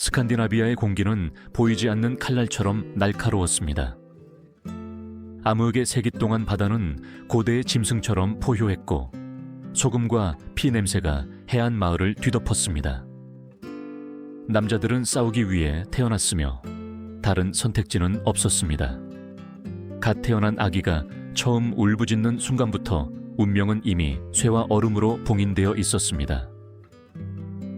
스칸디나비아의 공기는 보이지 않는 칼날처럼 날카로웠습니다. 암흑의 세기 동안 바다는 고대의 짐승처럼 포효했고 소금과 피 냄새가 해안 마을을 뒤덮었습니다. 남자들은 싸우기 위해 태어났으며 다른 선택지는 없었습니다. 갓 태어난 아기가 처음 울부짖는 순간부터 운명은 이미 쇠와 얼음으로 봉인되어 있었습니다.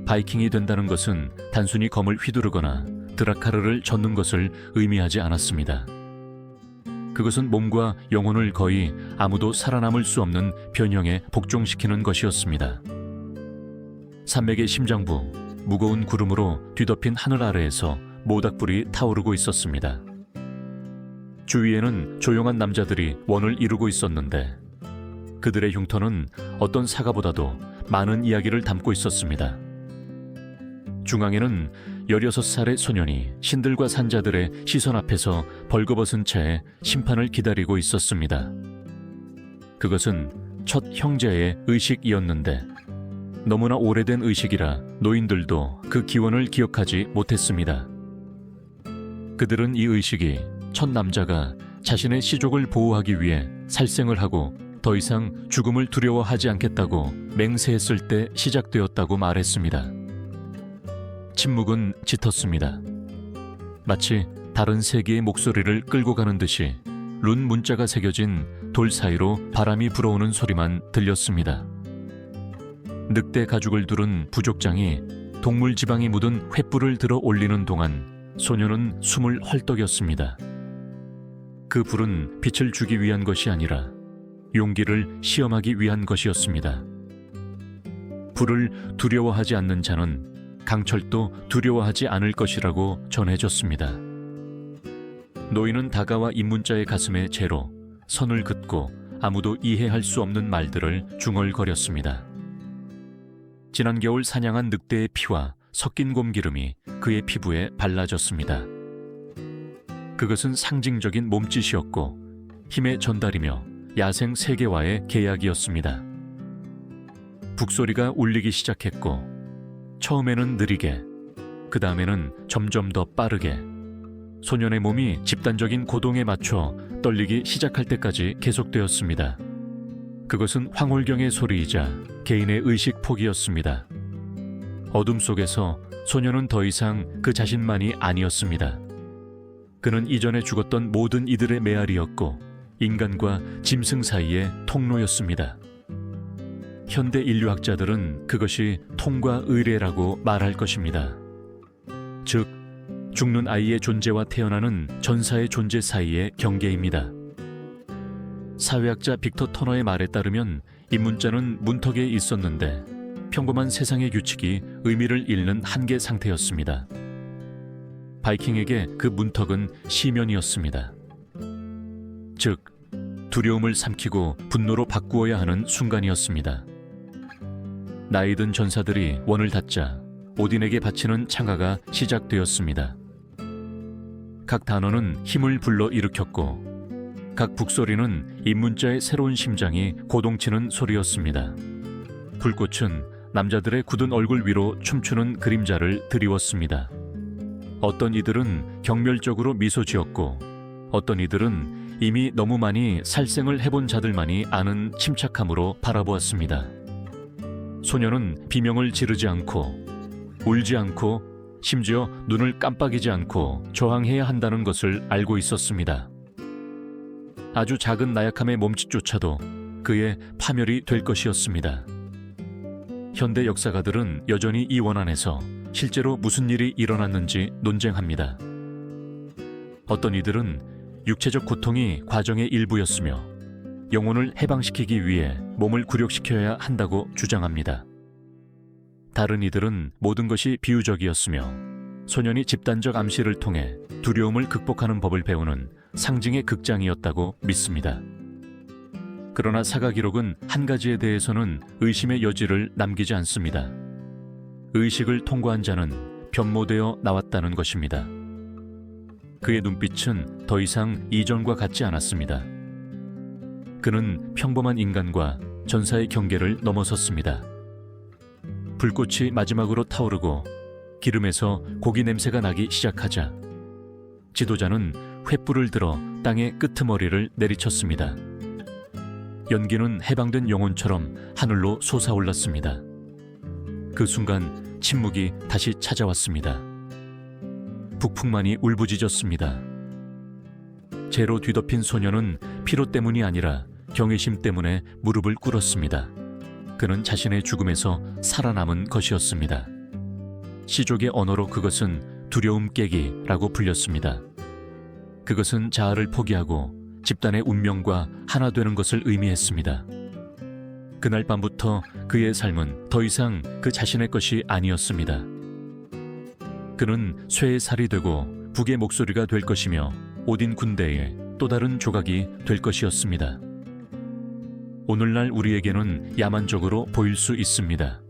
바이킹이 된다는 것은 단순히 검을 휘두르거나 드라카르를 젓는 것을 의미하지 않았습니다. 그것은 몸과 영혼을 거의 아무도 살아남을 수 없는 변형에 복종시키는 것이었습니다. 산맥의 심장부, 무거운 구름으로 뒤덮인 하늘 아래에서 모닥불이 타오르고 있었습니다. 주위에는 조용한 남자들이 원을 이루고 있었는데 그들의 흉터는 어떤 사과보다도 많은 이야기를 담고 있었습니다. 중앙에는 16살의 소년이 신들과 산자들의 시선 앞에서 벌거벗은 채 심판을 기다리고 있었습니다. 그것은 첫 형제의 의식이었는데 너무나 오래된 의식이라 노인들도 그 기원을 기억하지 못했습니다. 그들은 이 의식이 첫 남자가 자신의 시족을 보호하기 위해 살생을 하고 더 이상 죽음을 두려워하지 않겠다고 맹세했을 때 시작되었다고 말했습니다. 침묵은 짙었습니다. 마치 다른 세계의 목소리를 끌고 가는 듯이 룬 문자가 새겨진 돌 사이로 바람이 불어오는 소리만 들렸습니다. 늑대 가죽을 두른 부족장이 동물 지방이 묻은 횃불을 들어 올리는 동안 소녀는 숨을 헐떡였습니다. 그 불은 빛을 주기 위한 것이 아니라 용기를 시험하기 위한 것이었습니다. 불을 두려워하지 않는 자는 강철도 두려워하지 않을 것이라고 전해졌습니다. 노인은 다가와 입문자의 가슴에 재로 선을 긋고 아무도 이해할 수 없는 말들을 중얼거렸습니다. 지난 겨울 사냥한 늑대의 피와 섞인 곰기름이 그의 피부에 발라졌습니다. 그것은 상징적인 몸짓이었고 힘의 전달이며 야생 세계와의 계약이었습니다. 북소리가 울리기 시작했고 처음에는 느리게, 그 다음에는 점점 더 빠르게 소년의 몸이 집단적인 고동에 맞춰 떨리기 시작할 때까지 계속되었습니다. 그것은 황홀경의 소리이자 개인의 의식 포기였습니다. 어둠 속에서 소년은 더 이상 그 자신만이 아니었습니다. 그는 이전에 죽었던 모든 이들의 메아리였고 인간과 짐승 사이의 통로였습니다. 현대 인류학자들은 그것이 통과 의례라고 말할 것입니다. 즉, 죽는 아이의 존재와 태어나는 전사의 존재 사이의 경계입니다. 사회학자 빅터 터너의 말에 따르면 입문자는 문턱에 있었는데 평범한 세상의 규칙이 의미를 잃는 한계 상태였습니다. 바이킹에게 그 문턱은 시면이었습니다. 즉, 두려움을 삼키고 분노로 바꾸어야 하는 순간이었습니다. 나이든 전사들이 원을 닫자 오딘에게 바치는 창가가 시작되었습니다. 각 단어는 힘을 불러일으켰고 각 북소리는 입문자의 새로운 심장이 고동치는 소리였습니다. 불꽃은 남자들의 굳은 얼굴 위로 춤추는 그림자를 드리웠습니다. 어떤 이들은 경멸적으로 미소 지었고 어떤 이들은 이미 너무 많이 살생을 해본 자들만이 아는 침착함으로 바라보았습니다. 소녀는 비명을 지르지 않고 울지 않고 심지어 눈을 깜빡이지 않고 저항해야 한다는 것을 알고 있었습니다. 아주 작은 나약함의 몸짓조차도 그의 파멸이 될 것이었습니다. 현대 역사가들은 여전히 이 원안에서 실제로 무슨 일이 일어났는지 논쟁합니다. 어떤 이들은 육체적 고통이 과정의 일부였으며 영혼을 해방시키기 위해 몸을 굴욕시켜야 한다고 주장합니다. 다른 이들은 모든 것이 비유적이었으며 소년이 집단적 암시를 통해 두려움을 극복하는 법을 배우는 상징의 극장이었다고 믿습니다. 그러나 사가 기록은 한 가지에 대해서는 의심의 여지를 남기지 않습니다. 의식을 통과한 자는 변모되어 나왔다는 것입니다. 그의 눈빛은 더 이상 이전과 같지 않았습니다. 그는 평범한 인간과 전사의 경계를 넘어섰습니다. 불꽃이 마지막으로 타오르고 기름에서 고기 냄새가 나기 시작하자 지도자는 횃불을 들어 땅의 끄트머리를 내리쳤습니다. 연기는 해방된 영혼처럼 하늘로 솟아올랐습니다. 그 순간 침묵이 다시 찾아왔습니다. 북풍만이 울부짖었습니다. 재로 뒤덮인 소녀는 피로 때문이 아니라 경외심 때문에 무릎을 꿇었습니다. 그는 자신의 죽음에서 살아남은 것이었습니다. 시족의 언어로 그것은 두려움 깨기라고 불렸습니다. 그것은 자아를 포기하고 집단의 운명과 하나 되는 것을 의미했습니다. 그날 밤부터 그의 삶은 더 이상 그 자신의 것이 아니었습니다. 그는 쇠의 살이 되고 북의 목소리가 될 것이며 오딘 군대의 또 다른 조각이 될 것이었습니다. 오늘날 우리에게는 야만적으로 보일 수 있습니다.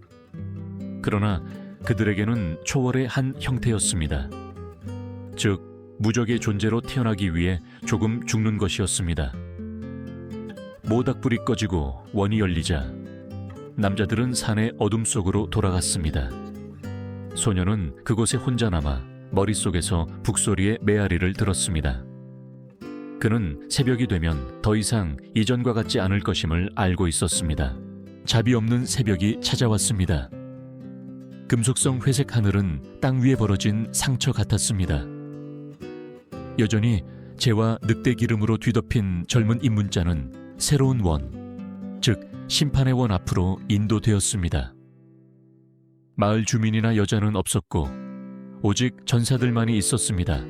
그러나 그들에게는 초월의 한 형태였습니다. 즉, 무적의 존재로 태어나기 위해 조금 죽는 것이었습니다. 모닥불이 꺼지고 원이 열리자 남자들은 산의 어둠 속으로 돌아갔습니다. 소녀는 그곳에 혼자 남아 머릿속에서 북소리의 메아리를 들었습니다. 그는 새벽이 되면 더 이상 이전과 같지 않을 것임을 알고 있었습니다. 자비 없는 새벽이 찾아왔습니다. 금속성 회색 하늘은 땅 위에 벌어진 상처 같았습니다. 여전히 재와 늑대 기름으로 뒤덮인 젊은 입문자는 새로운 원, 즉 심판의 원 앞으로 인도되었습니다. 마을 주민이나 여자는 없었고 오직 전사들만이 있었습니다.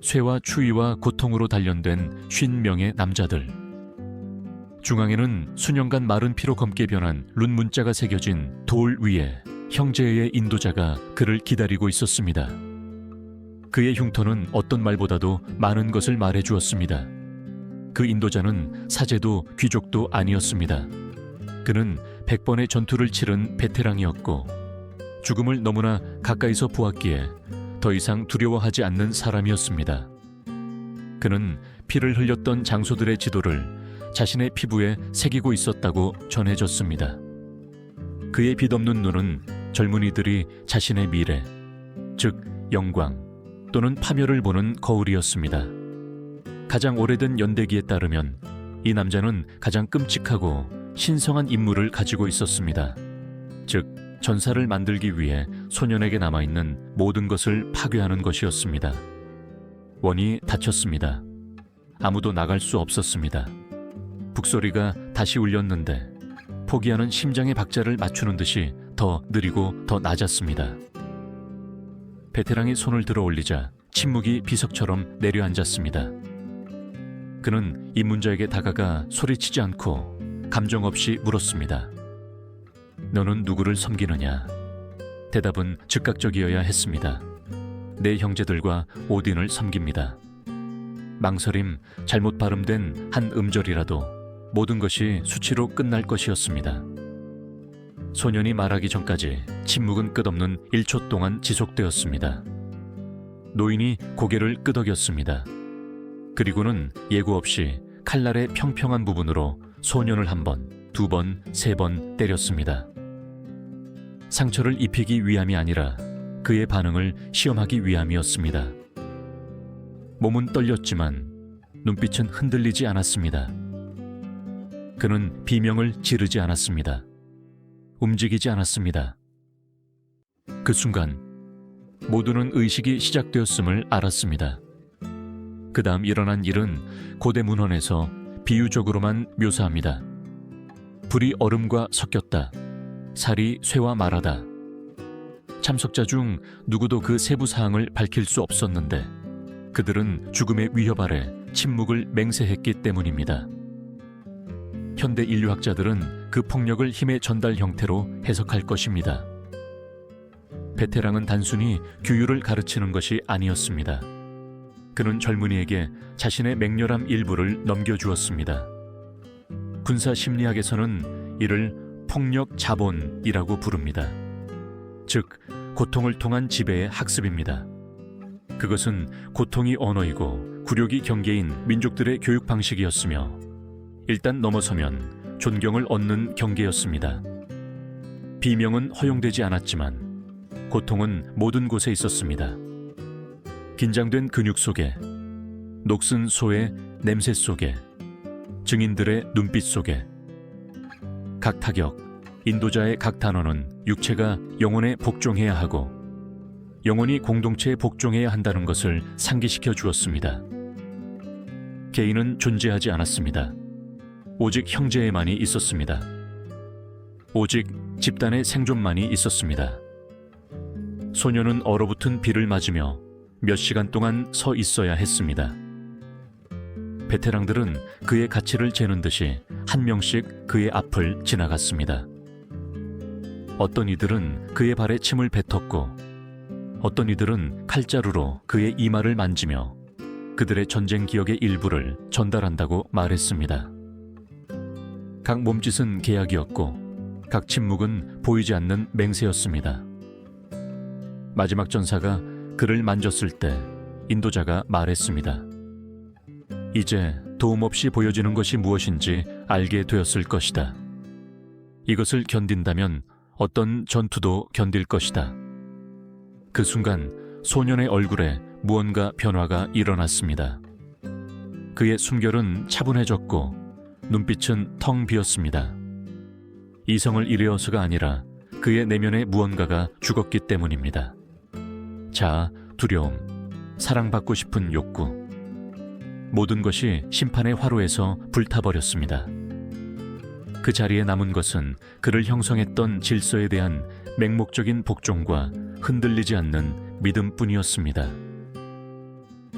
쇠와 추위와 고통으로 단련된 50명의 남자들. 중앙에는 수년간 마른 피로 검게 변한 룬 문자가 새겨진 돌 위에 형제의 인도자가 그를 기다리고 있었습니다. 그의 흉터는 어떤 말보다도 많은 것을 말해주었습니다. 그 인도자는 사제도 귀족도 아니었습니다. 그는 100번의 전투를 치른 베테랑이었고 죽음을 너무나 가까이서 보았기에 더 이상 두려워하지 않는 사람이었습니다. 그는 피를 흘렸던 장소들의 지도를 자신의 피부에 새기고 있었다고 전해졌습니다. 그의 빛없는 눈은 젊은이들이 자신의 미래, 즉 영광 또는 파멸을 보는 거울이었습니다. 가장 오래된 연대기에 따르면 이 남자는 가장 끔찍하고 신성한 임무를 가지고 있었습니다. 즉 전사를 만들기 위해 소년에게 남아있는 모든 것을 파괴하는 것이었습니다. 원이 닫혔습니다. 아무도 나갈 수 없었습니다. 북소리가 다시 울렸는데 포기하는 심장의 박자를 맞추는 듯이 더 느리고 더 낮았습니다. 베테랑이 손을 들어 올리자 침묵이 비석처럼 내려앉았습니다. 그는 입문자에게 다가가 소리치지 않고 감정 없이 물었습니다. 너는 누구를 섬기느냐? 대답은 즉각적이어야 했습니다. 내 형제들과 오딘을 섬깁니다. 망설임, 잘못 발음된 한 음절이라도 모든 것이 수치로 끝날 것이었습니다. 소년이 말하기 전까지 침묵은 끝없는 1초 동안 지속되었습니다. 노인이 고개를 끄덕였습니다. 그리고는 예고 없이 칼날의 평평한 부분으로 소년을 한 번, 두 번, 세 번 때렸습니다. 상처를 입히기 위함이 아니라 그의 반응을 시험하기 위함이었습니다. 몸은 떨렸지만 눈빛은 흔들리지 않았습니다. 그는 비명을 지르지 않았습니다. 움직이지 않았습니다. 그 순간 모두는 의식이 시작되었음을 알았습니다. 그 다음 일어난 일은 고대 문헌에서 비유적으로만 묘사합니다. 불이 얼음과 섞였다. 살이 쇠와 말하다. 참석자 중 누구도 그 세부 사항을 밝힐 수 없었는데 그들은 죽음의 위협 아래 침묵을 맹세했기 때문입니다. 현대 인류학자들은 그 폭력을 힘의 전달 형태로 해석할 것입니다. 베테랑은 단순히 규율을 가르치는 것이 아니었습니다. 그는 젊은이에게 자신의 맹렬함 일부를 넘겨주었습니다. 군사 심리학에서는 이를 폭력 자본이라고 부릅니다. 즉, 고통을 통한 지배의 학습입니다. 그것은 고통이 언어이고 굴욕이 경계인 민족들의 교육 방식이었으며 일단 넘어서면 존경을 얻는 경계였습니다. 비명은 허용되지 않았지만 고통은 모든 곳에 있었습니다. 긴장된 근육 속에, 녹슨 소의 냄새 속에, 증인들의 눈빛 속에. 각 타격, 인도자의 각 단어는 육체가 영혼에 복종해야 하고 영혼이 공동체에 복종해야 한다는 것을 상기시켜 주었습니다. 개인은 존재하지 않았습니다. 오직 형제에만이 있었습니다. 오직 집단의 생존만이 있었습니다. 소녀는 얼어붙은 비를 맞으며 몇 시간 동안 서 있어야 했습니다. 베테랑들은 그의 가치를 재는 듯이 한 명씩 그의 앞을 지나갔습니다. 어떤 이들은 그의 발에 침을 뱉었고 어떤 이들은 칼자루로 그의 이마를 만지며 그들의 전쟁 기억의 일부를 전달한다고 말했습니다. 각 몸짓은 계약이었고 각 침묵은 보이지 않는 맹세였습니다. 마지막 전사가 그를 만졌을 때 인도자가 말했습니다. 이제 도움 없이 보여지는 것이 무엇인지 알게 되었을 것이다. 이것을 견딘다면 어떤 전투도 견딜 것이다. 그 순간 소년의 얼굴에 무언가 변화가 일어났습니다. 그의 숨결은 차분해졌고 눈빛은 텅 비었습니다. 이성을 잃어서가 아니라 그의 내면의 무언가가 죽었기 때문입니다. 자아, 두려움, 사랑받고 싶은 욕구, 모든 것이 심판의 화로에서 불타버렸습니다. 그 자리에 남은 것은 그를 형성했던 질서에 대한 맹목적인 복종과 흔들리지 않는 믿음뿐이었습니다.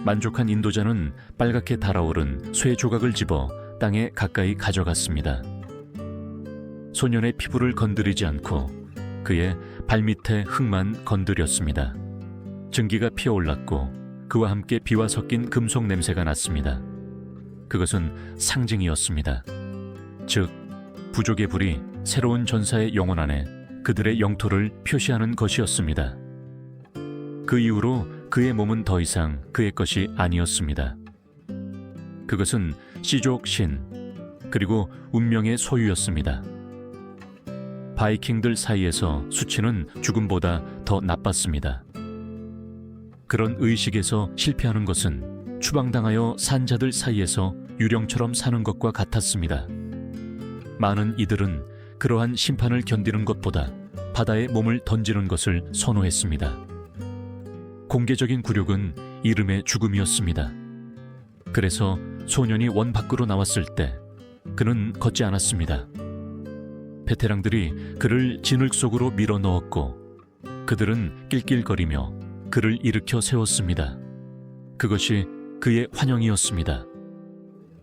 만족한 인도자는 빨갛게 달아오른 쇠 조각을 집어 땅에 가까이 가져갔습니다. 소년의 피부를 건드리지 않고 그의 발밑에 흙만 건드렸습니다. 증기가 피어올랐고 그와 함께 비와 섞인 금속 냄새가 났습니다. 그것은 상징이었습니다. 즉, 부족의 불이 새로운 전사의 영혼 안에 그들의 영토를 표시하는 것이었습니다. 그 이후로 그의 몸은 더 이상 그의 것이 아니었습니다. 그것은 씨족 신, 그리고 운명의 소유였습니다. 바이킹들 사이에서 수치는 죽음보다 더 나빴습니다. 그런 의식에서 실패하는 것은 추방당하여 산자들 사이에서 유령처럼 사는 것과 같았습니다. 많은 이들은 그러한 심판을 견디는 것보다 바다에 몸을 던지는 것을 선호했습니다. 공개적인 굴욕은 이름의 죽음이었습니다. 그래서 소년이 원 밖으로 나왔을 때 그는 걷지 않았습니다. 베테랑들이 그를 진흙 속으로 밀어 넣었고 그들은 낄낄거리며 그를 일으켜 세웠습니다. 그것이 그의 환영이었습니다.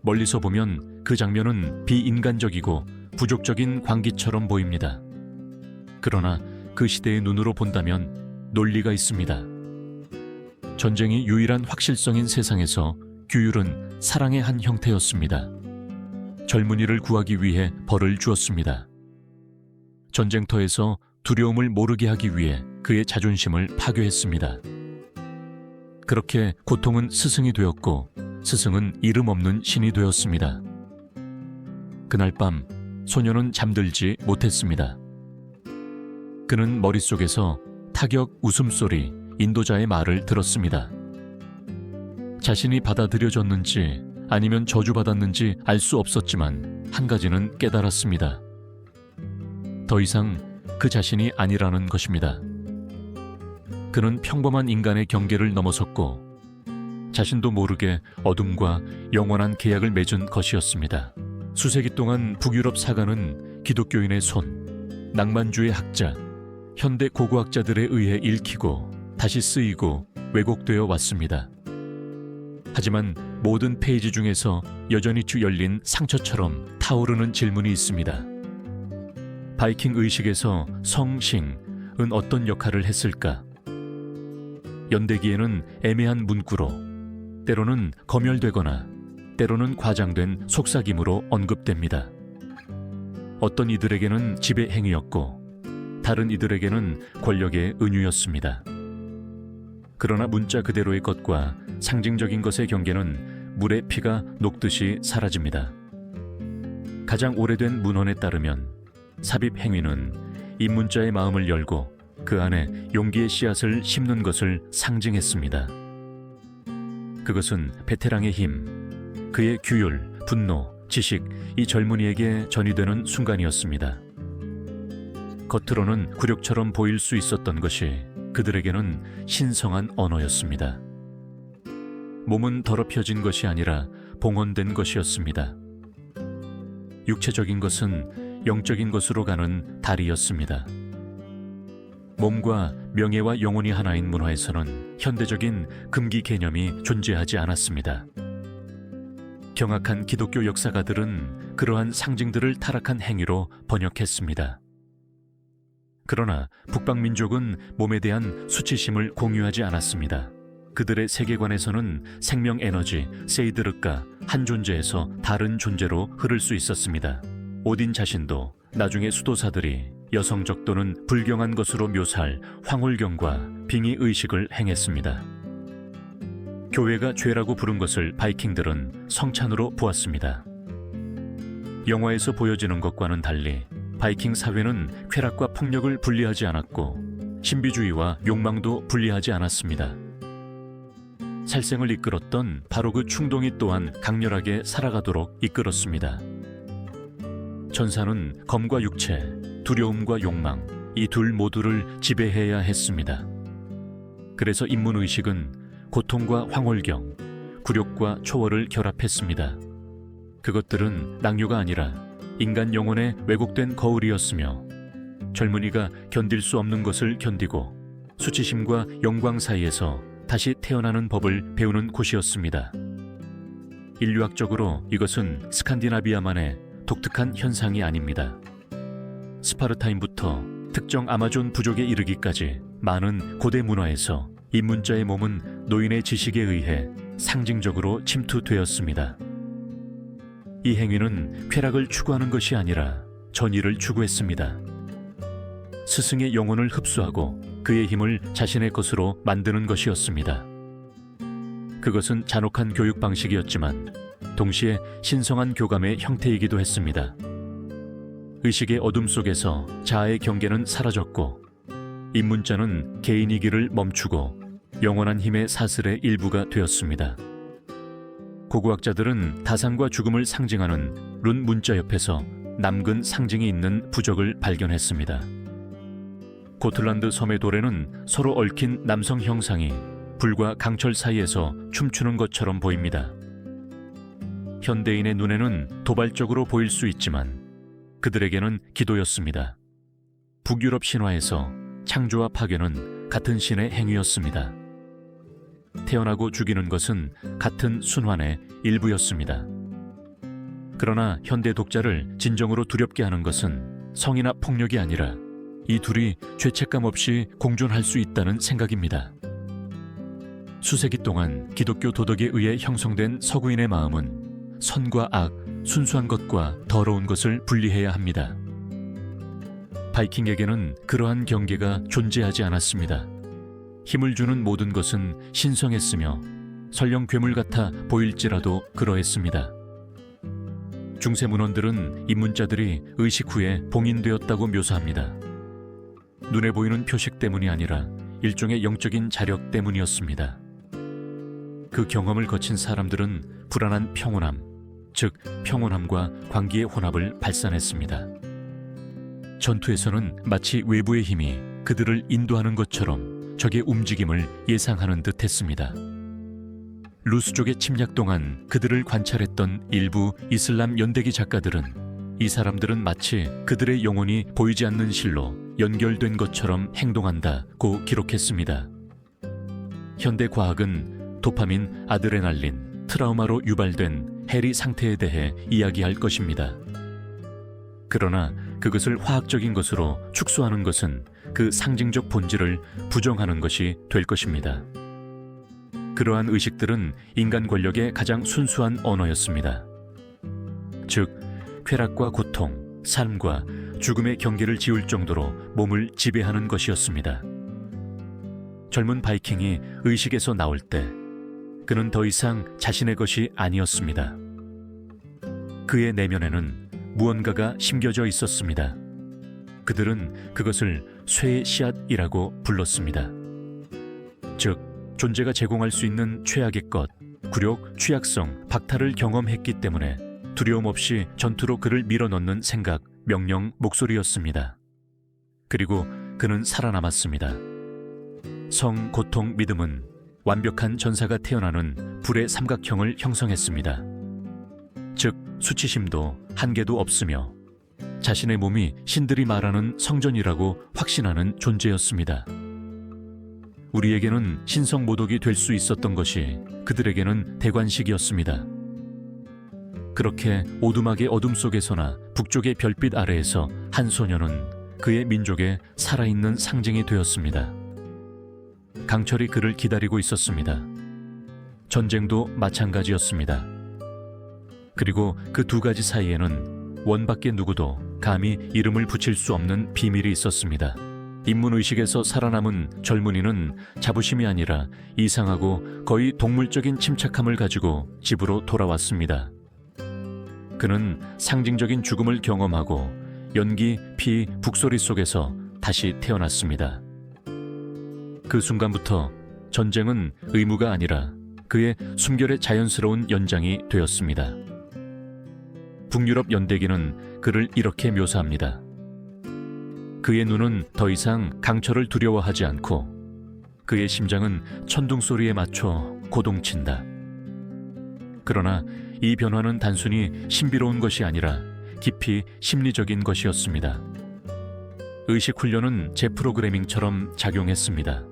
멀리서 보면 그 장면은 비인간적이고 부족적인 광기처럼 보입니다. 그러나 그 시대의 눈으로 본다면 논리가 있습니다. 전쟁이 유일한 확실성인 세상에서 규율은 사랑의 한 형태였습니다. 젊은이를 구하기 위해 벌을 주었습니다. 전쟁터에서 두려움을 모르게 하기 위해 그의 자존심을 파괴했습니다. 그렇게 고통은 스승이 되었고 스승은 이름 없는 신이 되었습니다. 그날 밤 소녀는 잠들지 못했습니다. 그는 머릿속에서 타격 웃음소리, 인도자의 말을 들었습니다. 자신이 받아들여졌는지 아니면 저주받았는지 알 수 없었지만 한 가지는 깨달았습니다. 더 이상 그 자신이 아니라는 것입니다. 그는 평범한 인간의 경계를 넘어섰고 자신도 모르게 어둠과 영원한 계약을 맺은 것이었습니다. 수세기 동안 북유럽 사가는 기독교인의 손, 낭만주의 학자, 현대 고고학자들에 의해 읽히고 다시 쓰이고 왜곡되어 왔습니다. 하지만 모든 페이지 중에서 여전히 열린 상처처럼 타오르는 질문이 있습니다. 바이킹 의식에서 성싱은 어떤 역할을 했을까? 연대기에는 애매한 문구로, 때로는 검열되거나 때로는 과장된 속삭임으로 언급됩니다. 어떤 이들에게는 지배 행위였고 다른 이들에게는 권력의 은유였습니다. 그러나 문자 그대로의 것과 상징적인 것의 경계는 물의 피가 녹듯이 사라집니다. 가장 오래된 문헌에 따르면 삽입 행위는 입문자의 마음을 열고 그 안에 용기의 씨앗을 심는 것을 상징했습니다. 그것은 베테랑의 힘, 그의 규율, 분노, 지식, 이 젊은이에게 전이되는 순간이었습니다. 겉으로는 굴욕처럼 보일 수 있었던 것이 그들에게는 신성한 언어였습니다. 몸은 더럽혀진 것이 아니라 봉헌된 것이었습니다. 육체적인 것은 영적인 것으로 가는 다리였습니다. 몸과 명예와 영혼이 하나인 문화에서는 현대적인 금기 개념이 존재하지 않았습니다. 경악한 기독교 역사가들은 그러한 상징들을 타락한 행위로 번역했습니다. 그러나 북방민족은 몸에 대한 수치심을 공유하지 않았습니다. 그들의 세계관에서는 생명 에너지, 세이드르가 한 존재에서 다른 존재로 흐를 수 있었습니다. 오딘 자신도 나중에 수도사들이 여성적 또는 불경한 것으로 묘사할 황홀경과 빙의 의식을 행했습니다. 교회가 죄라고 부른 것을 바이킹들은 성찬으로 보았습니다. 영화에서 보여지는 것과는 달리 바이킹 사회는 쾌락과 폭력을 분리하지 않았고 신비주의와 욕망도 분리하지 않았습니다. 살생을 이끌었던 바로 그 충동이 또한 강렬하게 살아가도록 이끌었습니다. 전사는 검과 육체, 두려움과 욕망, 이 둘 모두를 지배해야 했습니다. 그래서 인문의식은 고통과 황홀경, 굴욕과 초월을 결합했습니다. 그것들은 낙료가 아니라 인간 영혼의 왜곡된 거울이었으며 젊은이가 견딜 수 없는 것을 견디고 수치심과 영광 사이에서 다시 태어나는 법을 배우는 곳이었습니다. 인류학적으로 이것은 스칸디나비아만의 독특한 현상이 아닙니다. 스파르타인부터 특정 아마존 부족에 이르기까지 많은 고대 문화에서 입문자의 몸은 노인의 지식에 의해 상징적으로 침투되었습니다. 이 행위는 쾌락을 추구하는 것이 아니라 전의를 추구했습니다. 스승의 영혼을 흡수하고 그의 힘을 자신의 것으로 만드는 것이었습니다. 그것은 잔혹한 교육 방식이었지만 동시에 신성한 교감의 형태이기도 했습니다. 의식의 어둠 속에서 자아의 경계는 사라졌고 입문자는 개인이기를 멈추고 영원한 힘의 사슬의 일부가 되었습니다. 고고학자들은 다산과 죽음을 상징하는 룬 문자 옆에서 남근 상징이 있는 부적을 발견했습니다. 고틀란드 섬의 돌에는 서로 얽힌 남성 형상이 불과 강철 사이에서 춤추는 것처럼 보입니다. 현대인의 눈에는 도발적으로 보일 수 있지만 그들에게는 기도였습니다. 북유럽 신화에서 창조와 파괴는 같은 신의 행위였습니다. 태어나고 죽이는 것은 같은 순환의 일부였습니다. 그러나 현대 독자를 진정으로 두렵게 하는 것은 성이나 폭력이 아니라 이 둘이 죄책감 없이 공존할 수 있다는 생각입니다. 수세기 동안 기독교 도덕에 의해 형성된 서구인의 마음은 선과 악, 순수한 것과 더러운 것을 분리해야 합니다. 바이킹에게는 그러한 경계가 존재하지 않았습니다. 힘을 주는 모든 것은 신성했으며 설령 괴물 같아 보일지라도 그러했습니다. 중세 문헌들은 입문자들이 의식 후에 봉인되었다고 묘사합니다. 눈에 보이는 표식 때문이 아니라 일종의 영적인 자력 때문이었습니다. 그 경험을 거친 사람들은 불안한 평온함, 즉 평온함과 광기의 혼합을 발산했습니다. 전투에서는 마치 외부의 힘이 그들을 인도하는 것처럼 적의 움직임을 예상하는 듯 했습니다. 루스족의 침략 동안 그들을 관찰했던 일부 이슬람 연대기 작가들은 이 사람들은 마치 그들의 영혼이 보이지 않는 실로 연결된 것처럼 행동한다고 기록했습니다. 현대 과학은 도파민, 아드레날린, 트라우마로 유발된 해리 상태에 대해 이야기할 것입니다. 그러나 그것을 화학적인 것으로 축소하는 것은 그 상징적 본질을 부정하는 것이 될 것입니다. 그러한 의식들은 인간 권력의 가장 순수한 언어였습니다. 즉, 쾌락과 고통, 삶과 죽음의 경계를 지울 정도로 몸을 지배하는 것이었습니다. 젊은 바이킹이 의식에서 나올 때 그는 더 이상 자신의 것이 아니었습니다. 그의 내면에는 무언가가 심겨져 있었습니다. 그들은 그것을 쇠의 씨앗이라고 불렀습니다. 즉, 존재가 제공할 수 있는 최악의 것, 굴욕, 취약성, 박탈을 경험했기 때문에 두려움 없이 전투로 그를 밀어넣는 생각, 명령, 목소리였습니다. 그리고 그는 살아남았습니다. 성, 고통, 믿음은 완벽한 전사가 태어나는 불의 삼각형을 형성했습니다. 즉, 수치심도 한계도 없으며 자신의 몸이 신들이 말하는 성전이라고 확신하는 존재였습니다. 우리에게는 신성 모독이 될 수 있었던 것이 그들에게는 대관식이었습니다. 그렇게 오두막의 어둠 속에서나 북쪽의 별빛 아래에서 한 소녀는 그의 민족의 살아있는 상징이 되었습니다. 강철이 그를 기다리고 있었습니다. 전쟁도 마찬가지였습니다. 그리고 그 두 가지 사이에는 원밖에 누구도 감히 이름을 붙일 수 없는 비밀이 있었습니다. 인문의식에서 살아남은 젊은이는 자부심이 아니라 이상하고 거의 동물적인 침착함을 가지고 집으로 돌아왔습니다. 그는 상징적인 죽음을 경험하고 연기, 피, 북소리 속에서 다시 태어났습니다. 그 순간부터 전쟁은 의무가 아니라 그의 숨결의 자연스러운 연장이 되었습니다. 북유럽 연대기는 그를 이렇게 묘사합니다. 그의 눈은 더 이상 강철을 두려워하지 않고 그의 심장은 천둥 소리에 맞춰 고동친다. 그러나 이 변화는 단순히 신비로운 것이 아니라 깊이 심리적인 것이었습니다. 의식 훈련은 재프로그래밍처럼 작용했습니다.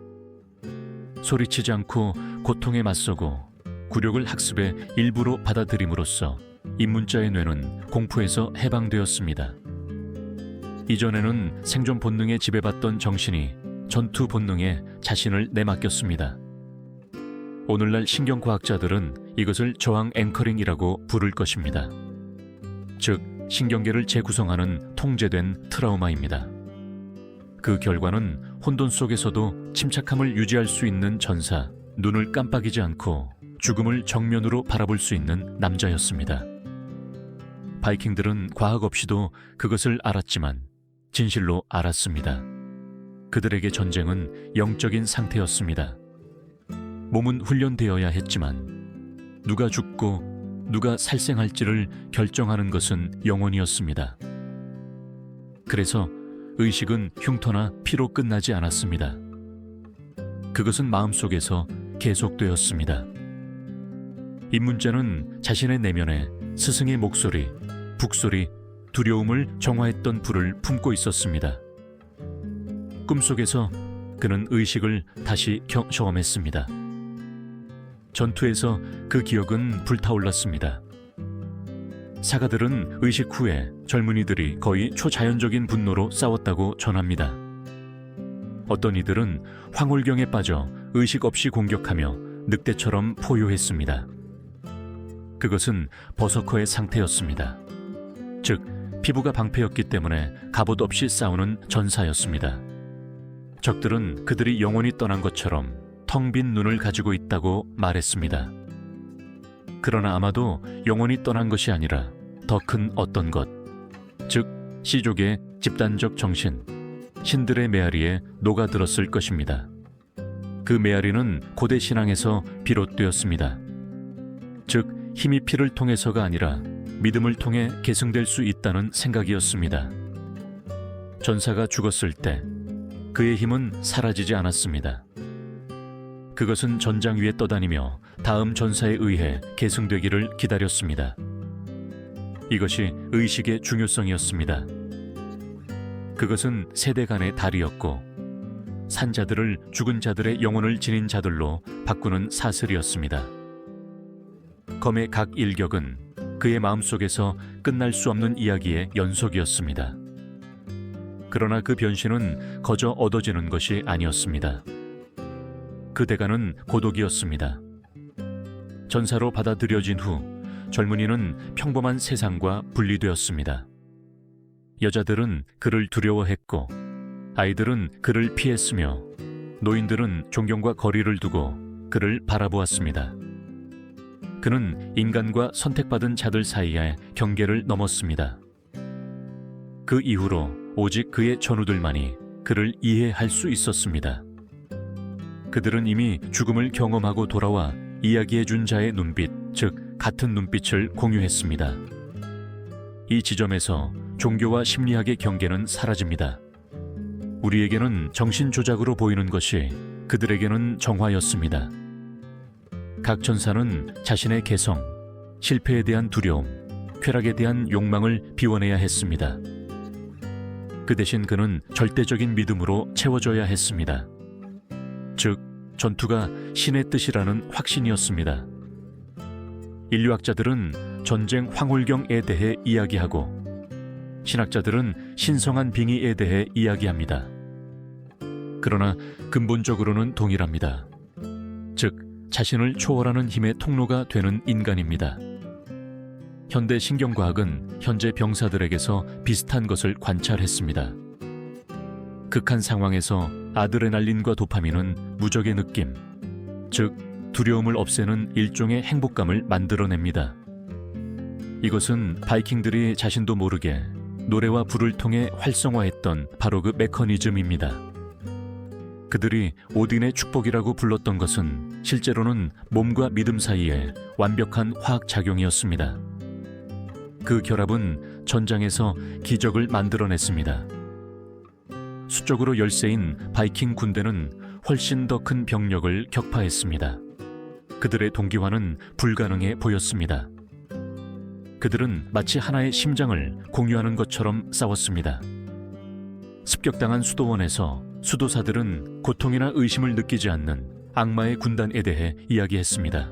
소리치지 않고 고통에 맞서고 굴욕을 학습의 일부로 받아들임으로써 입문자의 뇌는 공포에서 해방되었습니다. 이전에는 생존 본능에 지배받던 정신이 전투 본능에 자신을 내맡겼습니다. 오늘날 신경과학자들은 이것을 저항 앵커링이라고 부를 것입니다. 즉, 신경계를 재구성하는 통제된 트라우마입니다. 그 결과는 혼돈 속에서도 침착함을 유지할 수 있는 전사, 눈을 깜빡이지 않고 죽음을 정면으로 바라볼 수 있는 남자였습니다. 바이킹들은 과학 없이도 그것을 알았지만 진실로 알았습니다. 그들에게 전쟁은 영적인 상태였습니다. 몸은 훈련되어야 했지만 누가 죽고 누가 살생할지를 결정하는 것은 영혼이었습니다. 그래서 의식은 흉터나 피로 끝나지 않았습니다. 그것은 마음속에서 계속되었습니다. 입문자는 자신의 내면에 스승의 목소리, 북소리, 두려움을 정화했던 불을 품고 있었습니다. 꿈속에서 그는 의식을 다시 경험했습니다. 전투에서 그 기억은 불타올랐습니다. 사가들은 의식 후에 젊은이들이 거의 초자연적인 분노로 싸웠다고 전합니다. 어떤 이들은 황홀경에 빠져 의식 없이 공격하며 늑대처럼 포효했습니다. 그것은 버서커의 상태였습니다. 즉, 피부가 방패였기 때문에 갑옷 없이 싸우는 전사였습니다. 적들은 그들이 영원히 떠난 것처럼 텅 빈 눈을 가지고 있다고 말했습니다. 그러나 아마도 영원히 떠난 것이 아니라 더 큰 어떤 것, 즉 시족의 집단적 정신, 신들의 메아리에 녹아들었을 것입니다. 그 메아리는 고대 신앙에서 비롯되었습니다. 즉 힘이 피를 통해서가 아니라 믿음을 통해 계승될 수 있다는 생각이었습니다. 전사가 죽었을 때 그의 힘은 사라지지 않았습니다. 그것은 전장 위에 떠다니며 다음 전사에 의해 계승되기를 기다렸습니다. 이것이 의식의 중요성이었습니다. 그것은 세대 간의 달이었고 산자들을 죽은 자들의 영혼을 지닌 자들로 바꾸는 사슬이었습니다. 검의 각 일격은 그의 마음속에서 끝날 수 없는 이야기의 연속이었습니다. 그러나 그 변신은 거저 얻어지는 것이 아니었습니다. 그 대가는 고독이었습니다. 전사로 받아들여진 후 젊은이는 평범한 세상과 분리되었습니다. 여자들은 그를 두려워했고 아이들은 그를 피했으며 노인들은 존경과 거리를 두고 그를 바라보았습니다. 그는 인간과 선택받은 자들 사이의 경계를 넘었습니다. 그 이후로 오직 그의 전우들만이 그를 이해할 수 있었습니다. 그들은 이미 죽음을 경험하고 돌아와 이야기해준 자의 눈빛, 즉 같은 눈빛을 공유했습니다. 이 지점에서 종교와 심리학의 경계는 사라집니다. 우리에게는 정신조작으로 보이는 것이 그들에게는 정화였습니다. 각 전사는 자신의 개성, 실패에 대한 두려움, 쾌락에 대한 욕망을 비워내야 했습니다. 그 대신 그는 절대적인 믿음으로 채워져야 했습니다. 즉, 전투가 신의 뜻이라는 확신이었습니다. 인류학자들은 전쟁 황홀경에 대해 이야기하고 신학자들은 신성한 빙의에 대해 이야기합니다. 그러나 근본적으로는 동일합니다. 즉, 자신을 초월하는 힘의 통로가 되는 인간입니다. 현대 신경과학은 현재 병사들에게서 비슷한 것을 관찰했습니다. 극한 상황에서 아드레날린과 도파민은 무적의 느낌, 즉 두려움을 없애는 일종의 행복감을 만들어냅니다. 이것은 바이킹들이 자신도 모르게 노래와 불을 통해 활성화했던 바로 그 메커니즘입니다. 그들이 오딘의 축복이라고 불렀던 것은 실제로는 몸과 믿음 사이에 완벽한 화학작용이었습니다. 그 결합은 전장에서 기적을 만들어냈습니다. 수적으로 열세인 바이킹 군대는 훨씬 더 큰 병력을 격파했습니다. 그들의 동기화는 불가능해 보였습니다. 그들은 마치 하나의 심장을 공유하는 것처럼 싸웠습니다. 습격당한 수도원에서 수도사들은 고통이나 의심을 느끼지 않는 악마의 군단에 대해 이야기했습니다.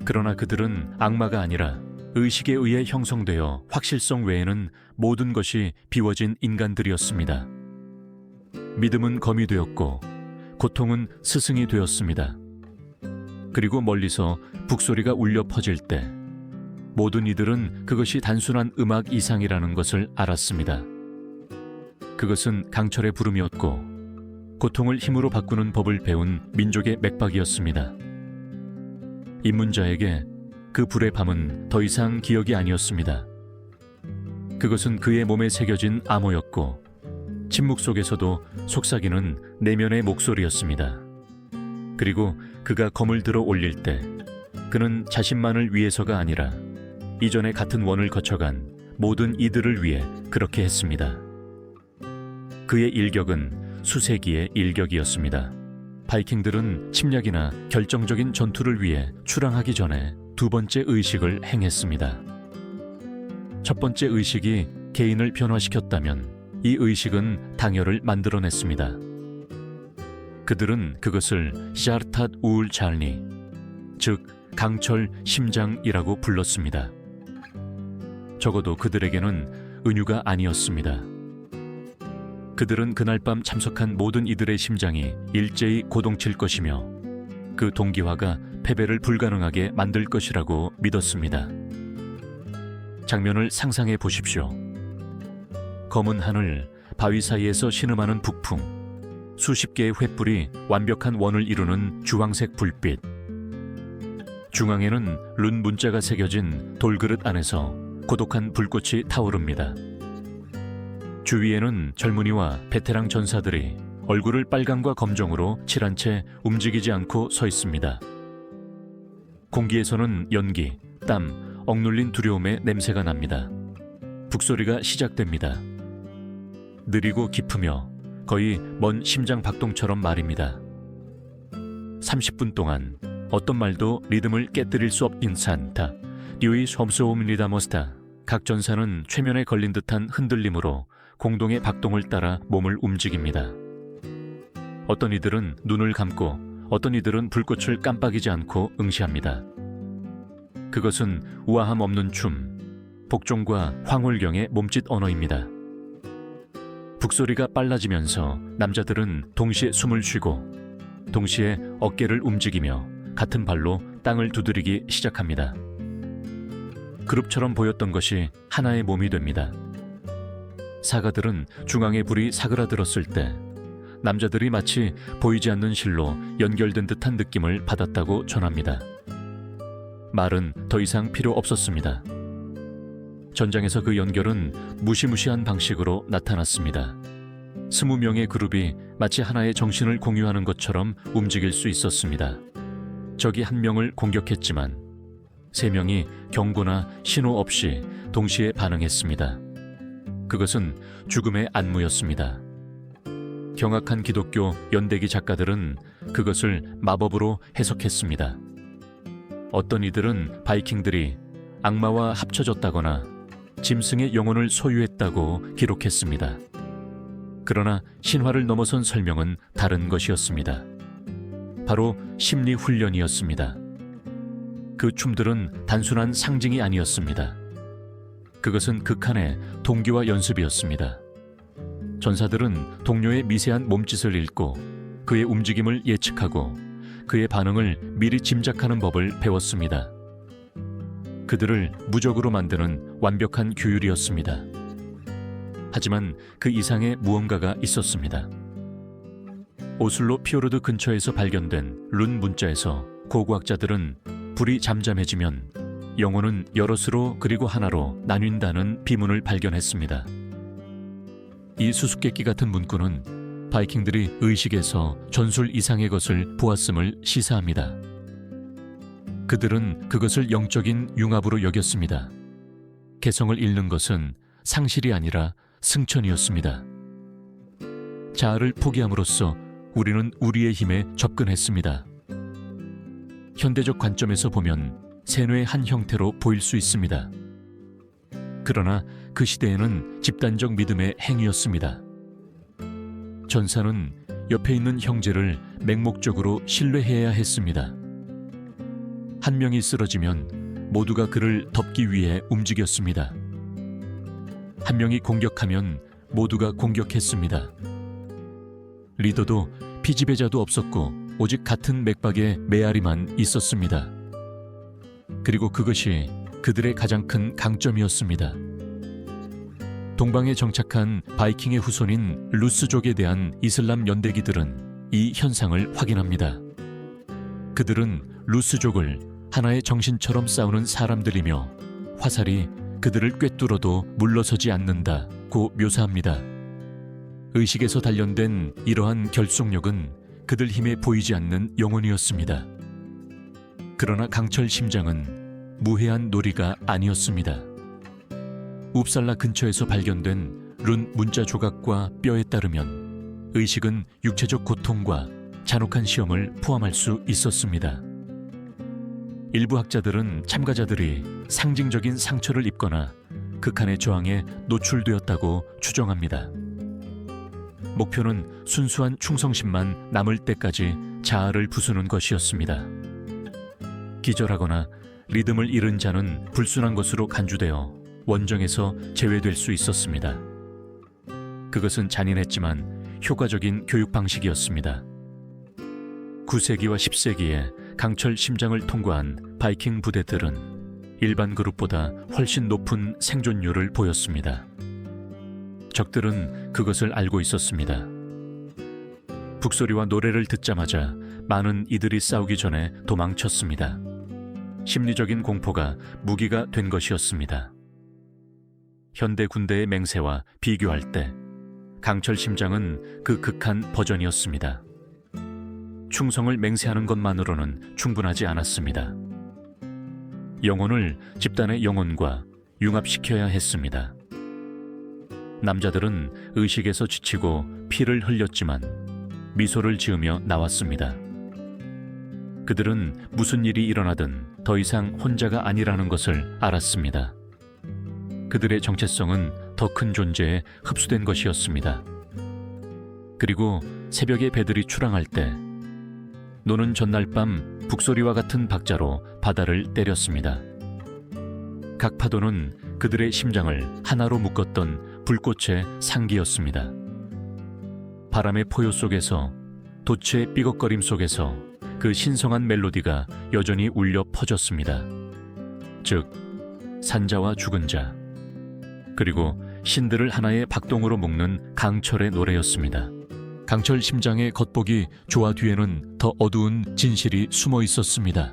그러나 그들은 악마가 아니라 의식에 의해 형성되어 확실성 외에는 모든 것이 비워진 인간들이었습니다. 믿음은 검이 되었고 고통은 스승이 되었습니다. 그리고 멀리서 북소리가 울려 퍼질 때 모든 이들은 그것이 단순한 음악 이상이라는 것을 알았습니다. 그것은 강철의 부름이었고 고통을 힘으로 바꾸는 법을 배운 민족의 맥박이었습니다. 입문자에게 그 불의 밤은 더 이상 기억이 아니었습니다. 그것은 그의 몸에 새겨진 암호였고 침묵 속에서도 속삭이는 내면의 목소리였습니다. 그리고 그가 검을 들어 올릴 때 그는 자신만을 위해서가 아니라 이전에 같은 원을 거쳐간 모든 이들을 위해 그렇게 했습니다. 그의 일격은 수세기의 일격이었습니다. 바이킹들은 침략이나 결정적인 전투를 위해 출항하기 전에 두 번째 의식을 행했습니다. 첫 번째 의식이 개인을 변화시켰다면 이 의식은 당열을 만들어냈습니다. 그들은 그것을 샤르탓 우울 잘니, 즉 강철 심장이라고 불렀습니다. 적어도 그들에게는 은유가 아니었습니다. 그들은 그날 밤 참석한 모든 이들의 심장이 일제히 고동칠 것이며 그 동기화가 패배를 불가능하게 만들 것이라고 믿었습니다. 장면을 상상해 보십시오. 검은 하늘, 바위 사이에서 신음하는 북풍, 수십 개의 횃불이 완벽한 원을 이루는 주황색 불빛. 중앙에는 룬 문자가 새겨진 돌그릇 안에서 고독한 불꽃이 타오릅니다. 주위에는 젊은이와 베테랑 전사들이 얼굴을 빨강과 검정으로 칠한 채 움직이지 않고 서 있습니다. 공기에서는 연기, 땀, 억눌린 두려움의 냄새가 납니다. 북소리가 시작됩니다. 느리고 깊으며 거의 먼 심장 박동처럼 말입니다. 30분 동안 어떤 말도 리듬을 깨뜨릴 수 없인 산타, 류이 솜소옴니다 모스타. 각 전사는 최면에 걸린 듯한 흔들림으로 공동의 박동을 따라 몸을 움직입니다. 어떤 이들은 눈을 감고 어떤 이들은 불꽃을 깜빡이지 않고 응시합니다. 그것은 우아함 없는 춤, 복종과 황홀경의 몸짓 언어입니다. 북소리가 빨라지면서 남자들은 동시에 숨을 쉬고 동시에 어깨를 움직이며 같은 발로 땅을 두드리기 시작합니다. 그룹처럼 보였던 것이 하나의 몸이 됩니다. 사가들은 중앙의 불이 사그라들었을 때 남자들이 마치 보이지 않는 실로 연결된 듯한 느낌을 받았다고 전합니다. 말은 더 이상 필요 없었습니다. 전장에서 그 연결은 무시무시한 방식으로 나타났습니다. 20명의 그룹이 마치 하나의 정신을 공유하는 것처럼 움직일 수 있었습니다. 적이 한 명을 공격했지만 3명이 경고나 신호 없이 동시에 반응했습니다. 그것은 죽음의 안무였습니다. 경악한 기독교 연대기 작가들은 그것을 마법으로 해석했습니다. 어떤 이들은 바이킹들이 악마와 합쳐졌다거나 짐승의 영혼을 소유했다고 기록했습니다. 그러나 신화를 넘어선 설명은 다른 것이었습니다. 바로 심리 훈련이었습니다. 그 춤들은 단순한 상징이 아니었습니다. 그것은 극한의 동기와 연습이었습니다. 전사들은 동료의 미세한 몸짓을 읽고 그의 움직임을 예측하고 그의 반응을 미리 짐작하는 법을 배웠습니다. 그들을 무적으로 만드는 완벽한 규율이었습니다. 하지만 그 이상의 무언가가 있었습니다. 오슬로 피오르드 근처에서 발견된 룬 문자에서 고고학자들은 불이 잠잠해지면 영혼은 여럿으로 그리고 하나로 나뉜다는 비문을 발견했습니다. 이 수수께끼 같은 문구는 바이킹들이 의식에서 전술 이상의 것을 보았음을 시사합니다. 그들은 그것을 영적인 융합으로 여겼습니다. 개성을 잃는 것은 상실이 아니라 승천이었습니다. 자아를 포기함으로써 우리는 우리의 힘에 접근했습니다. 현대적 관점에서 보면 세뇌의 한 형태로 보일 수 있습니다. 그러나 그 시대에는 집단적 믿음의 행위였습니다. 전사는 옆에 있는 형제를 맹목적으로 신뢰해야 했습니다. 한 명이 쓰러지면 모두가 그를 덮기 위해 움직였습니다. 한 명이 공격하면 모두가 공격했습니다. 리더도 피지배자도 없었고 오직 같은 맥박의 메아리만 있었습니다. 그리고 그것이 그들의 가장 큰 강점이었습니다. 동방에 정착한 바이킹의 후손인 루스족에 대한 이슬람 연대기들은 이 현상을 확인합니다. 그들은 루스족을 하나의 정신처럼 싸우는 사람들이며 화살이 그들을 꿰뚫어도 물러서지 않는다고 묘사합니다. 의식에서 단련된 이러한 결속력은 그들 힘에 보이지 않는 영혼이었습니다. 그러나 강철 심장은 무해한 놀이가 아니었습니다. 웁살라 근처에서 발견된 룬 문자 조각과 뼈에 따르면 의식은 육체적 고통과 잔혹한 시험을 포함할 수 있었습니다. 일부 학자들은 참가자들이 상징적인 상처를 입거나 극한의 저항에 노출되었다고 추정합니다. 목표는 순수한 충성심만 남을 때까지 자아를 부수는 것이었습니다. 기절하거나 리듬을 잃은 자는 불순한 것으로 간주되어 원정에서 제외될 수 있었습니다. 그것은 잔인했지만 효과적인 교육 방식이었습니다. 9세기와 10세기에 강철 심장을 통과한 바이킹 부대들은 일반 그룹보다 훨씬 높은 생존율을 보였습니다. 적들은 그것을 알고 있었습니다. 북소리와 노래를 듣자마자 많은 이들이 싸우기 전에 도망쳤습니다. 심리적인 공포가 무기가 된 것이었습니다. 현대 군대의 맹세와 비교할 때 강철 심장은 그 극한 버전이었습니다. 충성을 맹세하는 것만으로는 충분하지 않았습니다. 영혼을 집단의 영혼과 융합시켜야 했습니다. 남자들은 의식에서 지치고 피를 흘렸지만 미소를 지으며 나왔습니다. 그들은 무슨 일이 일어나든 더 이상 혼자가 아니라는 것을 알았습니다. 그들의 정체성은 더 큰 존재에 흡수된 것이었습니다. 그리고 새벽에 배들이 출항할 때 노는 전날 밤 북소리와 같은 박자로 바다를 때렸습니다. 각 파도는 그들의 심장을 하나로 묶었던 불꽃의 상기였습니다. 바람의 포효 속에서, 돛의 삐걱거림 속에서 그 신성한 멜로디가 여전히 울려 퍼졌습니다. 즉, 산자와 죽은 자, 그리고 신들을 하나의 박동으로 묶는 강철의 노래였습니다. 강철 심장의 겉보기 조화 뒤에는 더 어두운 진실이 숨어 있었습니다.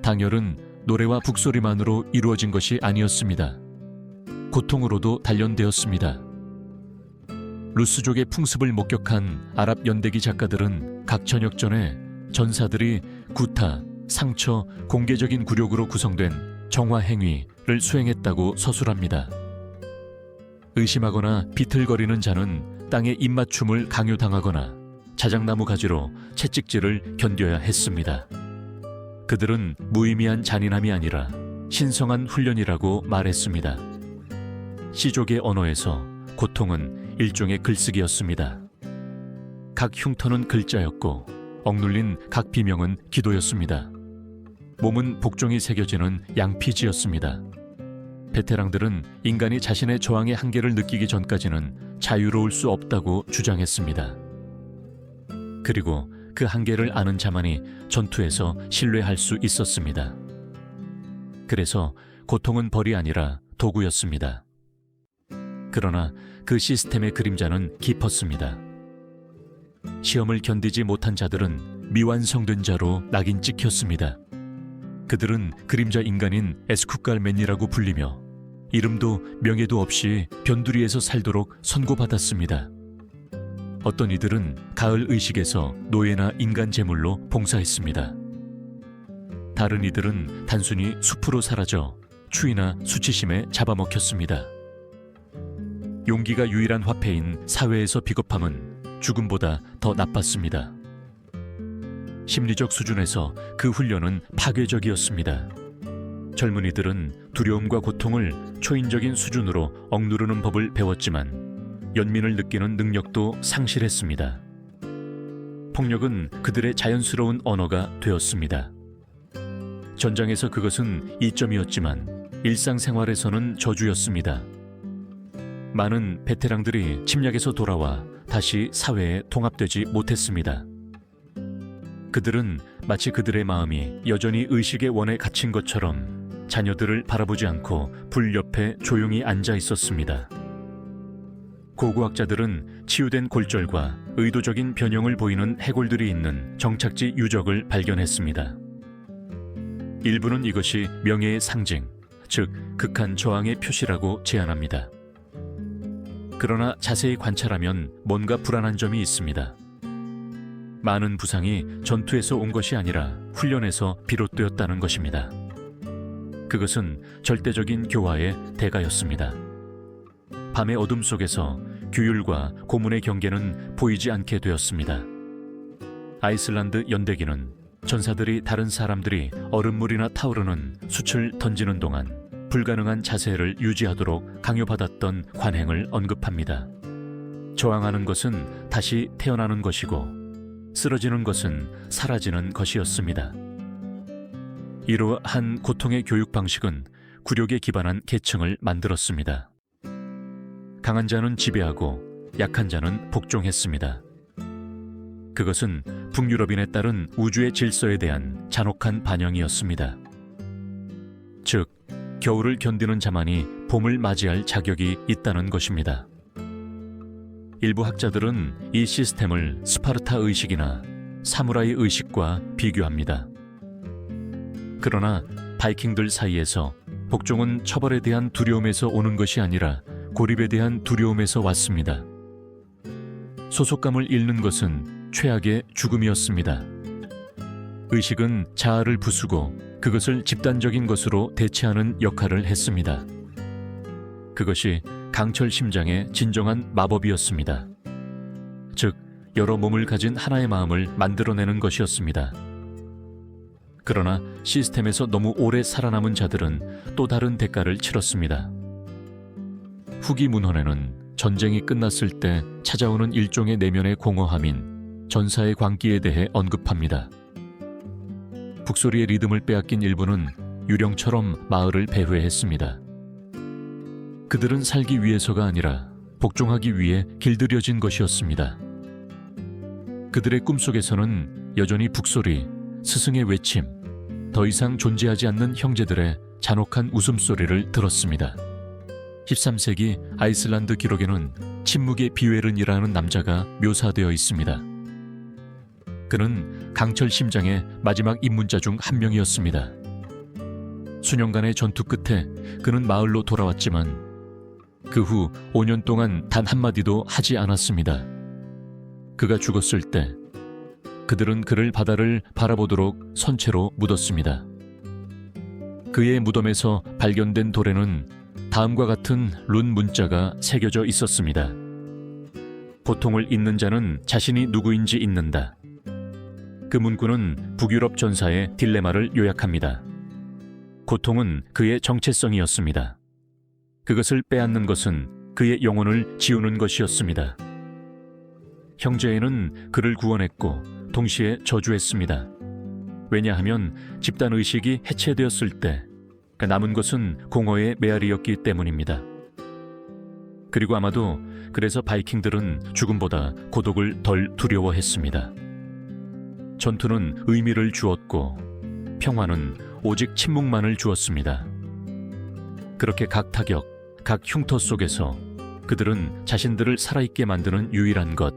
당열은 노래와 북소리만으로 이루어진 것이 아니었습니다. 고통으로도 단련되었습니다. 루스족의 풍습을 목격한 아랍 연대기 작가들은 각 전역전에 전사들이 구타, 상처, 공개적인 굴욕으로 구성된 정화 행위를 수행했다고 서술합니다. 의심하거나 비틀거리는 자는 땅에 입맞춤을 강요당하거나 자작나무 가지로 채찍질을 견뎌야 했습니다. 그들은 무의미한 잔인함이 아니라 신성한 훈련이라고 말했습니다. 시족의 언어에서 고통은 일종의 글쓰기였습니다. 각 흉터는 글자였고 억눌린 각 비명은 기도였습니다. 몸은 복종이 새겨지는 양피지였습니다. 베테랑들은 인간이 자신의 저항의 한계를 느끼기 전까지는 자유로울 수 없다고 주장했습니다. 그리고 그 한계를 아는 자만이 전투에서 신뢰할 수 있었습니다. 그래서 고통은 벌이 아니라 도구였습니다. 그러나 그 시스템의 그림자는 깊었습니다. 시험을 견디지 못한 자들은 미완성된 자로 낙인 찍혔습니다. 그들은 그림자 인간인 에스쿠갈맨이라고 불리며 이름도 명예도 없이 변두리에서 살도록 선고받았습니다. 어떤 이들은 가을 의식에서 노예나 인간 제물로 봉사했습니다. 다른 이들은 단순히 숲으로 사라져 추위나 수치심에 잡아먹혔습니다. 용기가 유일한 화폐인 사회에서 비겁함은 죽음보다 더 나빴습니다. 심리적 수준에서 그 훈련은 파괴적이었습니다. 젊은이들은 두려움과 고통을 초인적인 수준으로 억누르는 법을 배웠지만 연민을 느끼는 능력도 상실했습니다. 폭력은 그들의 자연스러운 언어가 되었습니다. 전장에서 그것은 이점이었지만 일상생활에서는 저주였습니다. 많은 베테랑들이 침략에서 돌아와 다시 사회에 통합되지 못했습니다. 그들은 마치 그들의 마음이 여전히 의식의 원에 갇힌 것처럼 자녀들을 바라보지 않고 불 옆에 조용히 앉아 있었습니다. 고고학자들은 치유된 골절과 의도적인 변형을 보이는 해골들이 있는 정착지 유적을 발견했습니다. 일부는 이것이 명예의 상징, 즉 극한 저항의 표시라고 제안합니다. 그러나 자세히 관찰하면 뭔가 불안한 점이 있습니다. 많은 부상이 전투에서 온 것이 아니라 훈련에서 비롯되었다는 것입니다. 그것은 절대적인 교화의 대가였습니다. 밤의 어둠 속에서 규율과 고문의 경계는 보이지 않게 되었습니다. 아이슬란드 연대기는 전사들이 다른 사람들이 얼음물이나 타오르는 숯을 던지는 동안 불가능한 자세를 유지하도록 강요받았던 관행을 언급합니다. 저항하는 것은 다시 태어나는 것이고 쓰러지는 것은 사라지는 것이었습니다. 이러한 고통의 교육 방식은 굴욕에 기반한 계층을 만들었습니다. 강한 자는 지배하고 약한 자는 복종했습니다. 그것은 북유럽인에 따른 우주의 질서에 대한 잔혹한 반영이었습니다. 즉, 겨울을 견디는 자만이 봄을 맞이할 자격이 있다는 것입니다. 일부 학자들은 이 시스템을 스파르타 의식이나 사무라이 의식과 비교합니다. 그러나 바이킹들 사이에서 복종은 처벌에 대한 두려움에서 오는 것이 아니라 고립에 대한 두려움에서 왔습니다. 소속감을 잃는 것은 최악의 죽음이었습니다. 의식은 자아를 부수고 그것을 집단적인 것으로 대체하는 역할을 했습니다. 그것이 강철 심장의 진정한 마법이었습니다. 즉, 여러 몸을 가진 하나의 마음을 만들어내는 것이었습니다. 그러나 시스템에서 너무 오래 살아남은 자들은 또 다른 대가를 치렀습니다. 후기 문헌에는 전쟁이 끝났을 때 찾아오는 일종의 내면의 공허함인 전사의 광기에 대해 언급합니다. 북소리의 리듬을 빼앗긴 일부는 유령처럼 마을을 배회했습니다. 그들은 살기 위해서가 아니라 복종하기 위해 길들여진 것이었습니다. 그들의 꿈속에서는 여전히 북소리, 스승의 외침, 더 이상 존재하지 않는 형제들의 잔혹한 웃음소리를 들었습니다. 13세기 아이슬란드 기록에는 침묵의 비웨른이라는 남자가 묘사되어 있습니다. 그는 강철 심장의 마지막 입문자 중 한 명이었습니다. 수년간의 전투 끝에 그는 마을로 돌아왔지만 그 후 5년 동안 단 한마디도 하지 않았습니다. 그가 죽었을 때 그들은 그를 바다를 바라보도록 선체로 묻었습니다. 그의 무덤에서 발견된 돌에는 다음과 같은 룬 문자가 새겨져 있었습니다. 고통을 잊는 자는 자신이 누구인지 잊는다. 그 문구는 북유럽 전사의 딜레마를 요약합니다. 고통은 그의 정체성이었습니다. 그것을 빼앗는 것은 그의 영혼을 지우는 것이었습니다. 형제에는 그를 구원했고 동시에 저주했습니다. 왜냐하면 집단의식이 해체되었을 때 남은 것은 공허의 메아리였기 때문입니다. 그리고 아마도 그래서 바이킹들은 죽음보다 고독을 덜 두려워했습니다. 전투는 의미를 주었고 평화는 오직 침묵만을 주었습니다. 그렇게 각 타격, 각 흉터 속에서 그들은 자신들을 살아있게 만드는 유일한 것,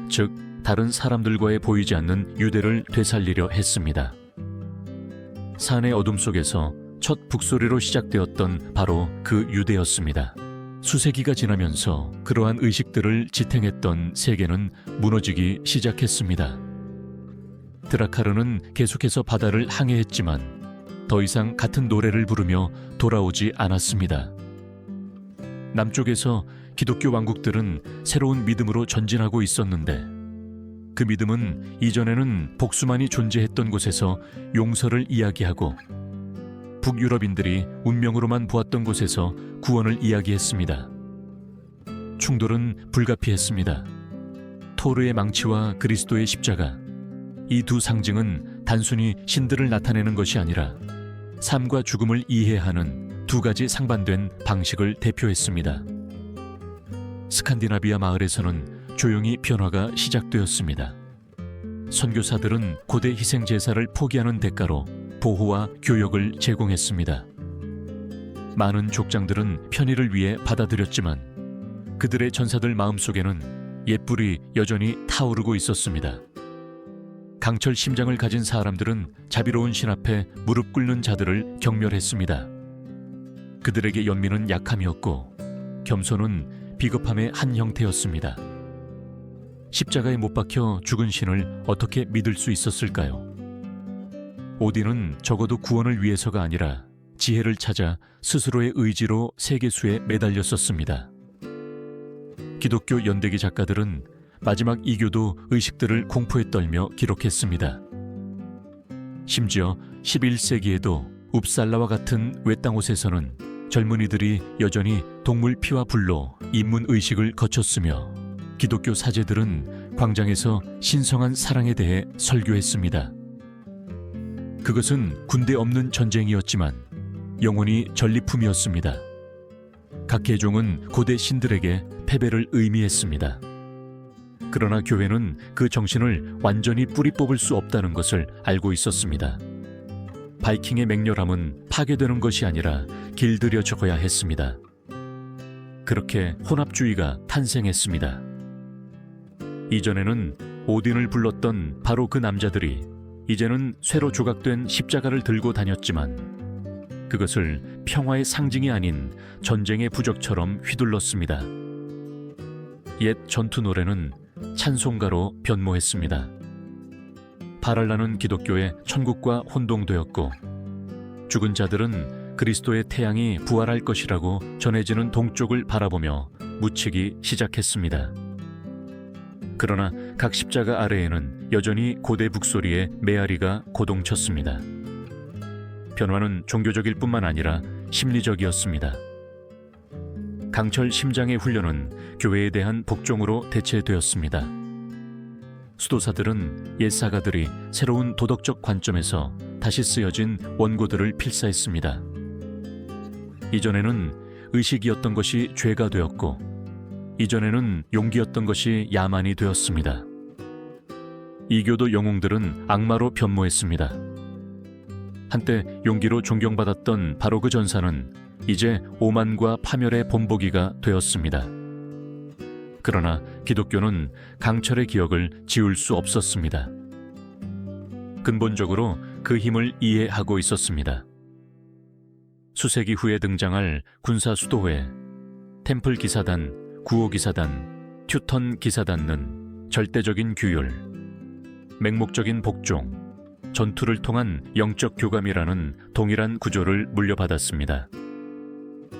즉 다른 사람들과의 보이지 않는 유대를 되살리려 했습니다. 산의 어둠 속에서 첫 북소리로 시작되었던 바로 그 유대였습니다. 수세기가 지나면서 그러한 의식들을 지탱했던 세계는 무너지기 시작했습니다. 드라카르는 계속해서 바다를 항해했지만 더 이상 같은 노래를 부르며 돌아오지 않았습니다. 남쪽에서 기독교 왕국들은 새로운 믿음으로 전진하고 있었는데 그 믿음은 이전에는 복수만이 존재했던 곳에서 용서를 이야기하고 북유럽인들이 운명으로만 보았던 곳에서 구원을 이야기했습니다. 충돌은 불가피했습니다. 토르의 망치와 그리스도의 십자가, 이 두 상징은 단순히 신들을 나타내는 것이 아니라 삶과 죽음을 이해하는 두 가지 상반된 방식을 대표했습니다. 스칸디나비아 마을에서는 조용히 변화가 시작되었습니다. 선교사들은 고대 희생 제사를 포기하는 대가로 보호와 교역을 제공했습니다. 많은 족장들은 편의를 위해 받아들였지만 그들의 전사들 마음속에는 옛불이 여전히 타오르고 있었습니다. 강철 심장을 가진 사람들은 자비로운 신 앞에 무릎 꿇는 자들을 경멸했습니다. 그들에게 연민은 약함이었고 겸손은 비겁함의 한 형태였습니다. 십자가에 못 박혀 죽은 신을 어떻게 믿을 수 있었을까요? 오딘은 적어도 구원을 위해서가 아니라 지혜를 찾아 스스로의 의지로 세계수에 매달렸었습니다. 기독교 연대기 작가들은 마지막 이교도 의식들을 공포에 떨며 기록했습니다. 심지어 11세기에도 웁살라와 같은 외땅 곳에서는 젊은이들이 여전히 동물 피와 불로 인문 의식을 거쳤으며 기독교 사제들은 광장에서 신성한 사랑에 대해 설교했습니다. 그것은 군대 없는 전쟁이었지만 영혼이 전리품이었습니다. 각 계종은 고대 신들에게 패배를 의미했습니다. 그러나 교회는 그 정신을 완전히 뿌리 뽑을 수 없다는 것을 알고 있었습니다. 바이킹의 맹렬함은 파괴되는 것이 아니라 길들여 적어야 했습니다. 그렇게 혼합주의가 탄생했습니다. 이전에는 오딘을 불렀던 바로 그 남자들이 이제는 쇠로 조각된 십자가를 들고 다녔지만 그것을 평화의 상징이 아닌 전쟁의 부적처럼 휘둘렀습니다. 옛 전투 노래는 찬송가로 변모했습니다. 바랄라는 기독교의 천국과 혼동되었고 죽은 자들은 그리스도의 태양이 부활할 것이라고 전해지는 동쪽을 바라보며 묻히기 시작했습니다. 그러나 각 십자가 아래에는 여전히 고대 북소리의 메아리가 고동쳤습니다. 변화는 종교적일 뿐만 아니라 심리적이었습니다. 강철 심장의 훈련은 교회에 대한 복종으로 대체되었습니다. 수도사들은 옛 사가들이 새로운 도덕적 관점에서 다시 쓰여진 원고들을 필사했습니다. 이전에는 의식이었던 것이 죄가 되었고 이전에는 용기였던 것이 야만이 되었습니다. 이교도 영웅들은 악마로 변모했습니다. 한때 용기로 존경받았던 바로 그 전사는 이제 오만과 파멸의 본보기가 되었습니다. 그러나 기독교는 강철의 기억을 지울 수 없었습니다. 근본적으로 그 힘을 이해하고 있었습니다. 수세기 후에 등장할 군사 수도회, 템플 기사단, 구호 기사단, 튜턴 기사단은 절대적인 규율, 맹목적인 복종, 전투를 통한 영적 교감이라는 동일한 구조를 물려받았습니다.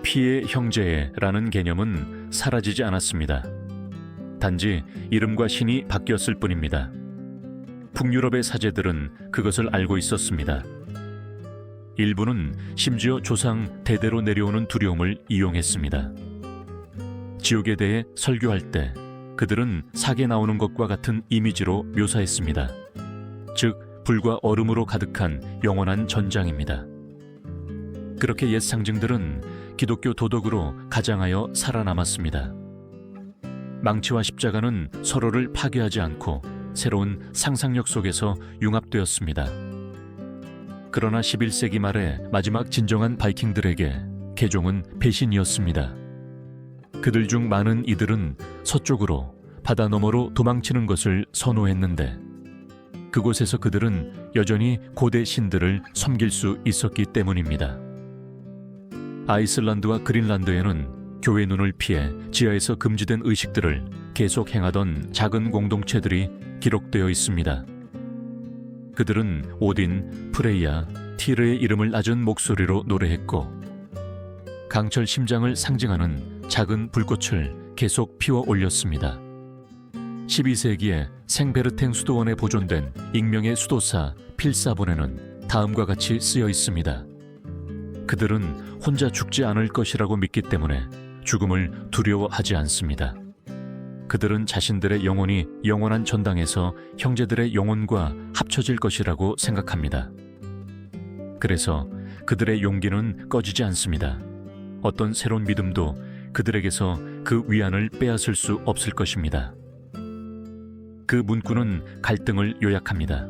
피의 형제라는 개념은 사라지지 않았습니다. 단지 이름과 신이 바뀌었을 뿐입니다. 북유럽의 사제들은 그것을 알고 있었습니다. 일부는 심지어 조상 대대로 내려오는 두려움을 이용했습니다. 지옥에 대해 설교할 때 그들은 사계 나오는 것과 같은 이미지로 묘사했습니다. 즉, 불과 얼음으로 가득한 영원한 전장입니다. 그렇게 옛 상징들은 기독교 도덕으로 가장하여 살아남았습니다. 망치와 십자가는 서로를 파괴하지 않고 새로운 상상력 속에서 융합되었습니다. 그러나 11세기 말에 마지막 진정한 바이킹들에게 개종은 배신이었습니다. 그들 중 많은 이들은 서쪽으로 바다 너머로 도망치는 것을 선호했는데 그곳에서 그들은 여전히 고대 신들을 섬길 수 있었기 때문입니다. 아이슬란드와 그린란드에는 교회 눈을 피해 지하에서 금지된 의식들을 계속 행하던 작은 공동체들이 기록되어 있습니다. 그들은 오딘, 프레이야, 티르의 이름을 낮은 목소리로 노래했고 강철 심장을 상징하는 작은 불꽃을 계속 피워 올렸습니다. 12세기에 생베르탱 수도원에 보존된 익명의 수도사 필사본에는 다음과 같이 쓰여 있습니다. 그들은 혼자 죽지 않을 것이라고 믿기 때문에 죽음을 두려워하지 않습니다. 그들은 자신들의 영혼이 영원한 전당에서 형제들의 영혼과 합쳐질 것이라고 생각합니다. 그래서 그들의 용기는 꺼지지 않습니다. 어떤 새로운 믿음도 그들에게서 그 위안을 빼앗을 수 없을 것입니다. 그 문구는 갈등을 요약합니다.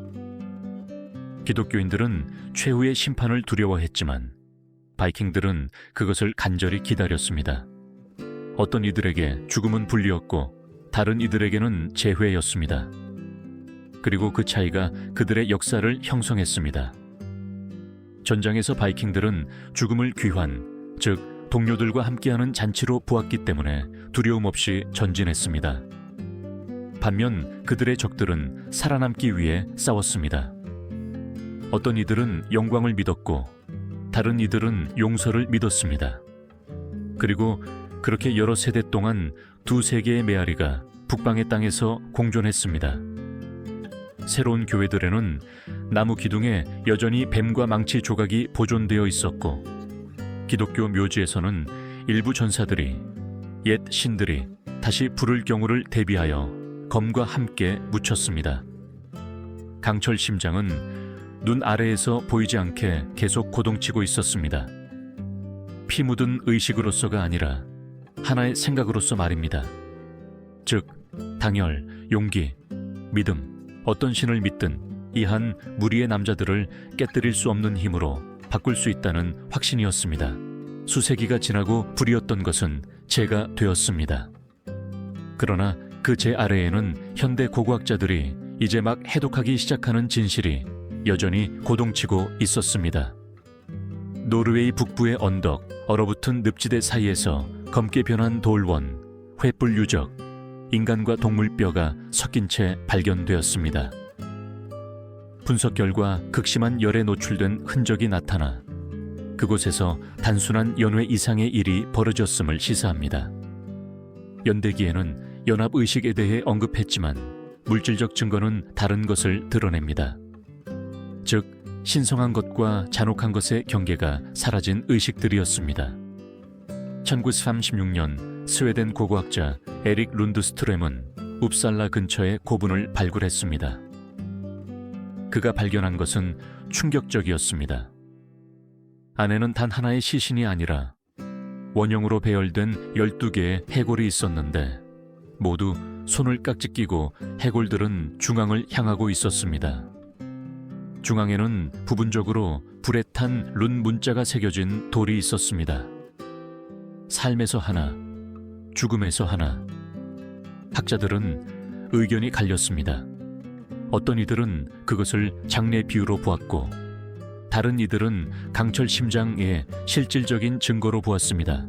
기독교인들은 최후의 심판을 두려워했지만 바이킹들은 그것을 간절히 기다렸습니다. 어떤 이들에게 죽음은 불리었고 다른 이들에게는 재회였습니다. 그리고 그 차이가 그들의 역사를 형성했습니다. 전장에서 바이킹들은 죽음을 귀환, 즉 동료들과 함께하는 잔치로 보았기 때문에 두려움 없이 전진했습니다. 반면 그들의 적들은 살아남기 위해 싸웠습니다. 어떤 이들은 영광을 믿었고 다른 이들은 용서를 믿었습니다. 그리고 그렇게 여러 세대 동안 두 세계의 메아리가 북방의 땅에서 공존했습니다. 새로운 교회들에는 나무 기둥에 여전히 뱀과 망치 조각이 보존되어 있었고 기독교 묘지에서는 일부 전사들이 옛 신들이 다시 부를 경우를 대비하여 검과 함께 묻혔습니다. 강철 심장은 눈 아래에서 보이지 않게 계속 고동치고 있었습니다. 피 묻은 의식으로서가 아니라 하나의 생각으로서 말입니다. 즉, 당열, 용기, 믿음, 어떤 신을 믿든 이 한 무리의 남자들을 깨뜨릴 수 없는 힘으로 바꿀 수 있다는 확신이었습니다. 수세기가 지나고 불이었던 것은 재가 되었습니다. 그러나 그 재 아래에는 현대 고고학자들이 이제 막 해독하기 시작하는 진실이 여전히 고동치고 있었습니다. 노르웨이 북부의 언덕, 얼어붙은 늪지대 사이에서 검게 변한 돌원, 횃불 유적, 인간과 동물뼈가 섞인 채 발견되었습니다. 분석 결과 극심한 열에 노출된 흔적이 나타나 그곳에서 단순한 연회 이상의 일이 벌어졌음을 시사합니다. 연대기에는 연합의식에 대해 언급했지만 물질적 증거는 다른 것을 드러냅니다. 즉, 신성한 것과 잔혹한 것의 경계가 사라진 의식들이었습니다. 1936년 스웨덴 고고학자 에릭 룬드스트렘은 웁살라 근처의 고분을 발굴했습니다. 그가 발견한 것은 충격적이었습니다. 안에는 단 하나의 시신이 아니라 원형으로 배열된 12개의 해골이 있었는데 모두 손을 깍지 끼고 해골들은 중앙을 향하고 있었습니다. 중앙에는 부분적으로 불에 탄 룬 문자가 새겨진 돌이 있었습니다. 삶에서 하나, 죽음에서 하나. 학자들은 의견이 갈렸습니다. 어떤 이들은 그것을 장례 비유로 보았고 다른 이들은 강철 심장의 실질적인 증거로 보았습니다.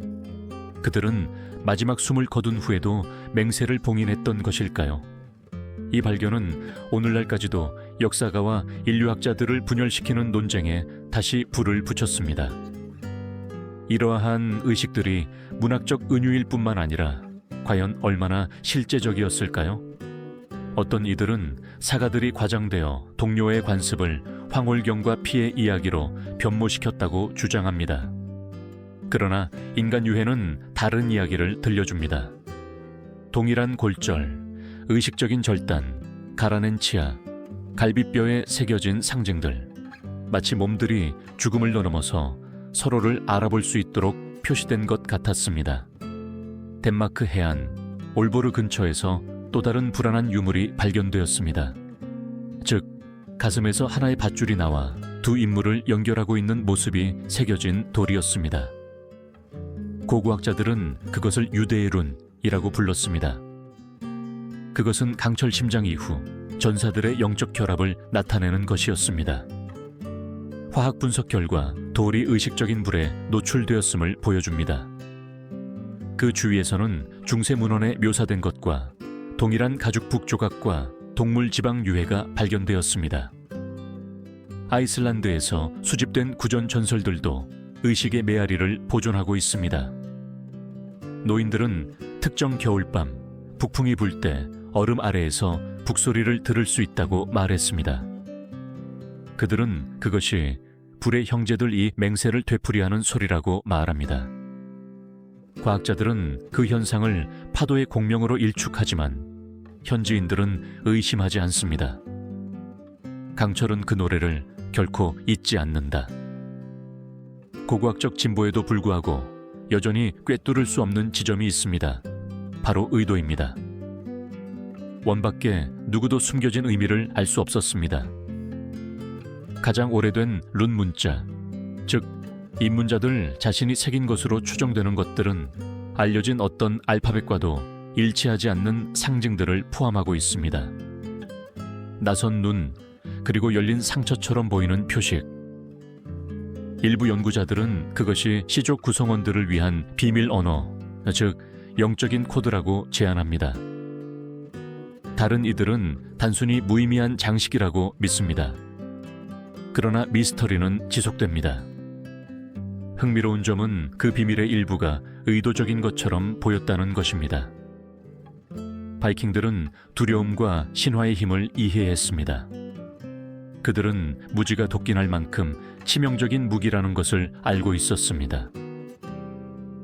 그들은 마지막 숨을 거둔 후에도 맹세를 봉인했던 것일까요? 이 발견은 오늘날까지도 역사가와 인류학자들을 분열시키는 논쟁에 다시 불을 붙였습니다. 이러한 의식들이 문학적 은유일 뿐만 아니라 과연 얼마나 실제적이었을까요? 어떤 이들은 사가들이 과장되어 동료의 관습을 황홀경과 피의 이야기로 변모시켰다고 주장합니다. 그러나 인간 유해는 다른 이야기를 들려줍니다. 동일한 골절, 의식적인 절단, 갈아낸 치아, 갈비뼈에 새겨진 상징들, 마치 몸들이 죽음을 넘어서 서로를 알아볼 수 있도록 표시된 것 같았습니다. 덴마크 해안, 올보르 근처에서 또 다른 불안한 유물이 발견되었습니다. 즉, 가슴에서 하나의 밧줄이 나와 두 인물을 연결하고 있는 모습이 새겨진 돌이었습니다. 고고학자들은 그것을 유대의 룬이라고 불렀습니다. 그것은 강철 심장 이후 전사들의 영적 결합을 나타내는 것이었습니다. 화학 분석 결과 돌이 의식적인 불에 노출되었음을 보여줍니다. 그 주위에서는 중세 문헌에 묘사된 것과 동일한 가죽북 조각과 동물 지방 유해가 발견되었습니다. 아이슬란드에서 수집된 구전 전설들도 의식의 메아리를 보존하고 있습니다. 노인들은 특정 겨울밤 북풍이 불 때 얼음 아래에서 북소리를 들을 수 있다고 말했습니다. 그들은 그것이 불의 형제들이 맹세를 되풀이하는 소리라고 말합니다. 과학자들은 그 현상을 파도의 공명으로 일축하지만 현지인들은 의심하지 않습니다. 강철은 그 노래를 결코 잊지 않는다. 고고학적 진보에도 불구하고 여전히 꿰뚫을 수 없는 지점이 있습니다. 바로 의도입니다. 원밖에 누구도 숨겨진 의미를 알 수 없었습니다. 가장 오래된 룬 문자, 즉 입문자들 자신이 새긴 것으로 추정되는 것들은 알려진 어떤 알파벳과도 일치하지 않는 상징들을 포함하고 있습니다. 나선 눈, 그리고 열린 상처처럼 보이는 표식. 일부 연구자들은 그것이 시족 구성원들을 위한 비밀 언어, 즉 영적인 코드라고 제안합니다. 다른 이들은 단순히 무의미한 장식이라고 믿습니다. 그러나 미스터리는 지속됩니다. 흥미로운 점은 그 비밀의 일부가 의도적인 것처럼 보였다는 것입니다. 바이킹들은 두려움과 신화의 힘을 이해했습니다. 그들은 무지가 도끼날 만큼 치명적인 무기라는 것을 알고 있었습니다.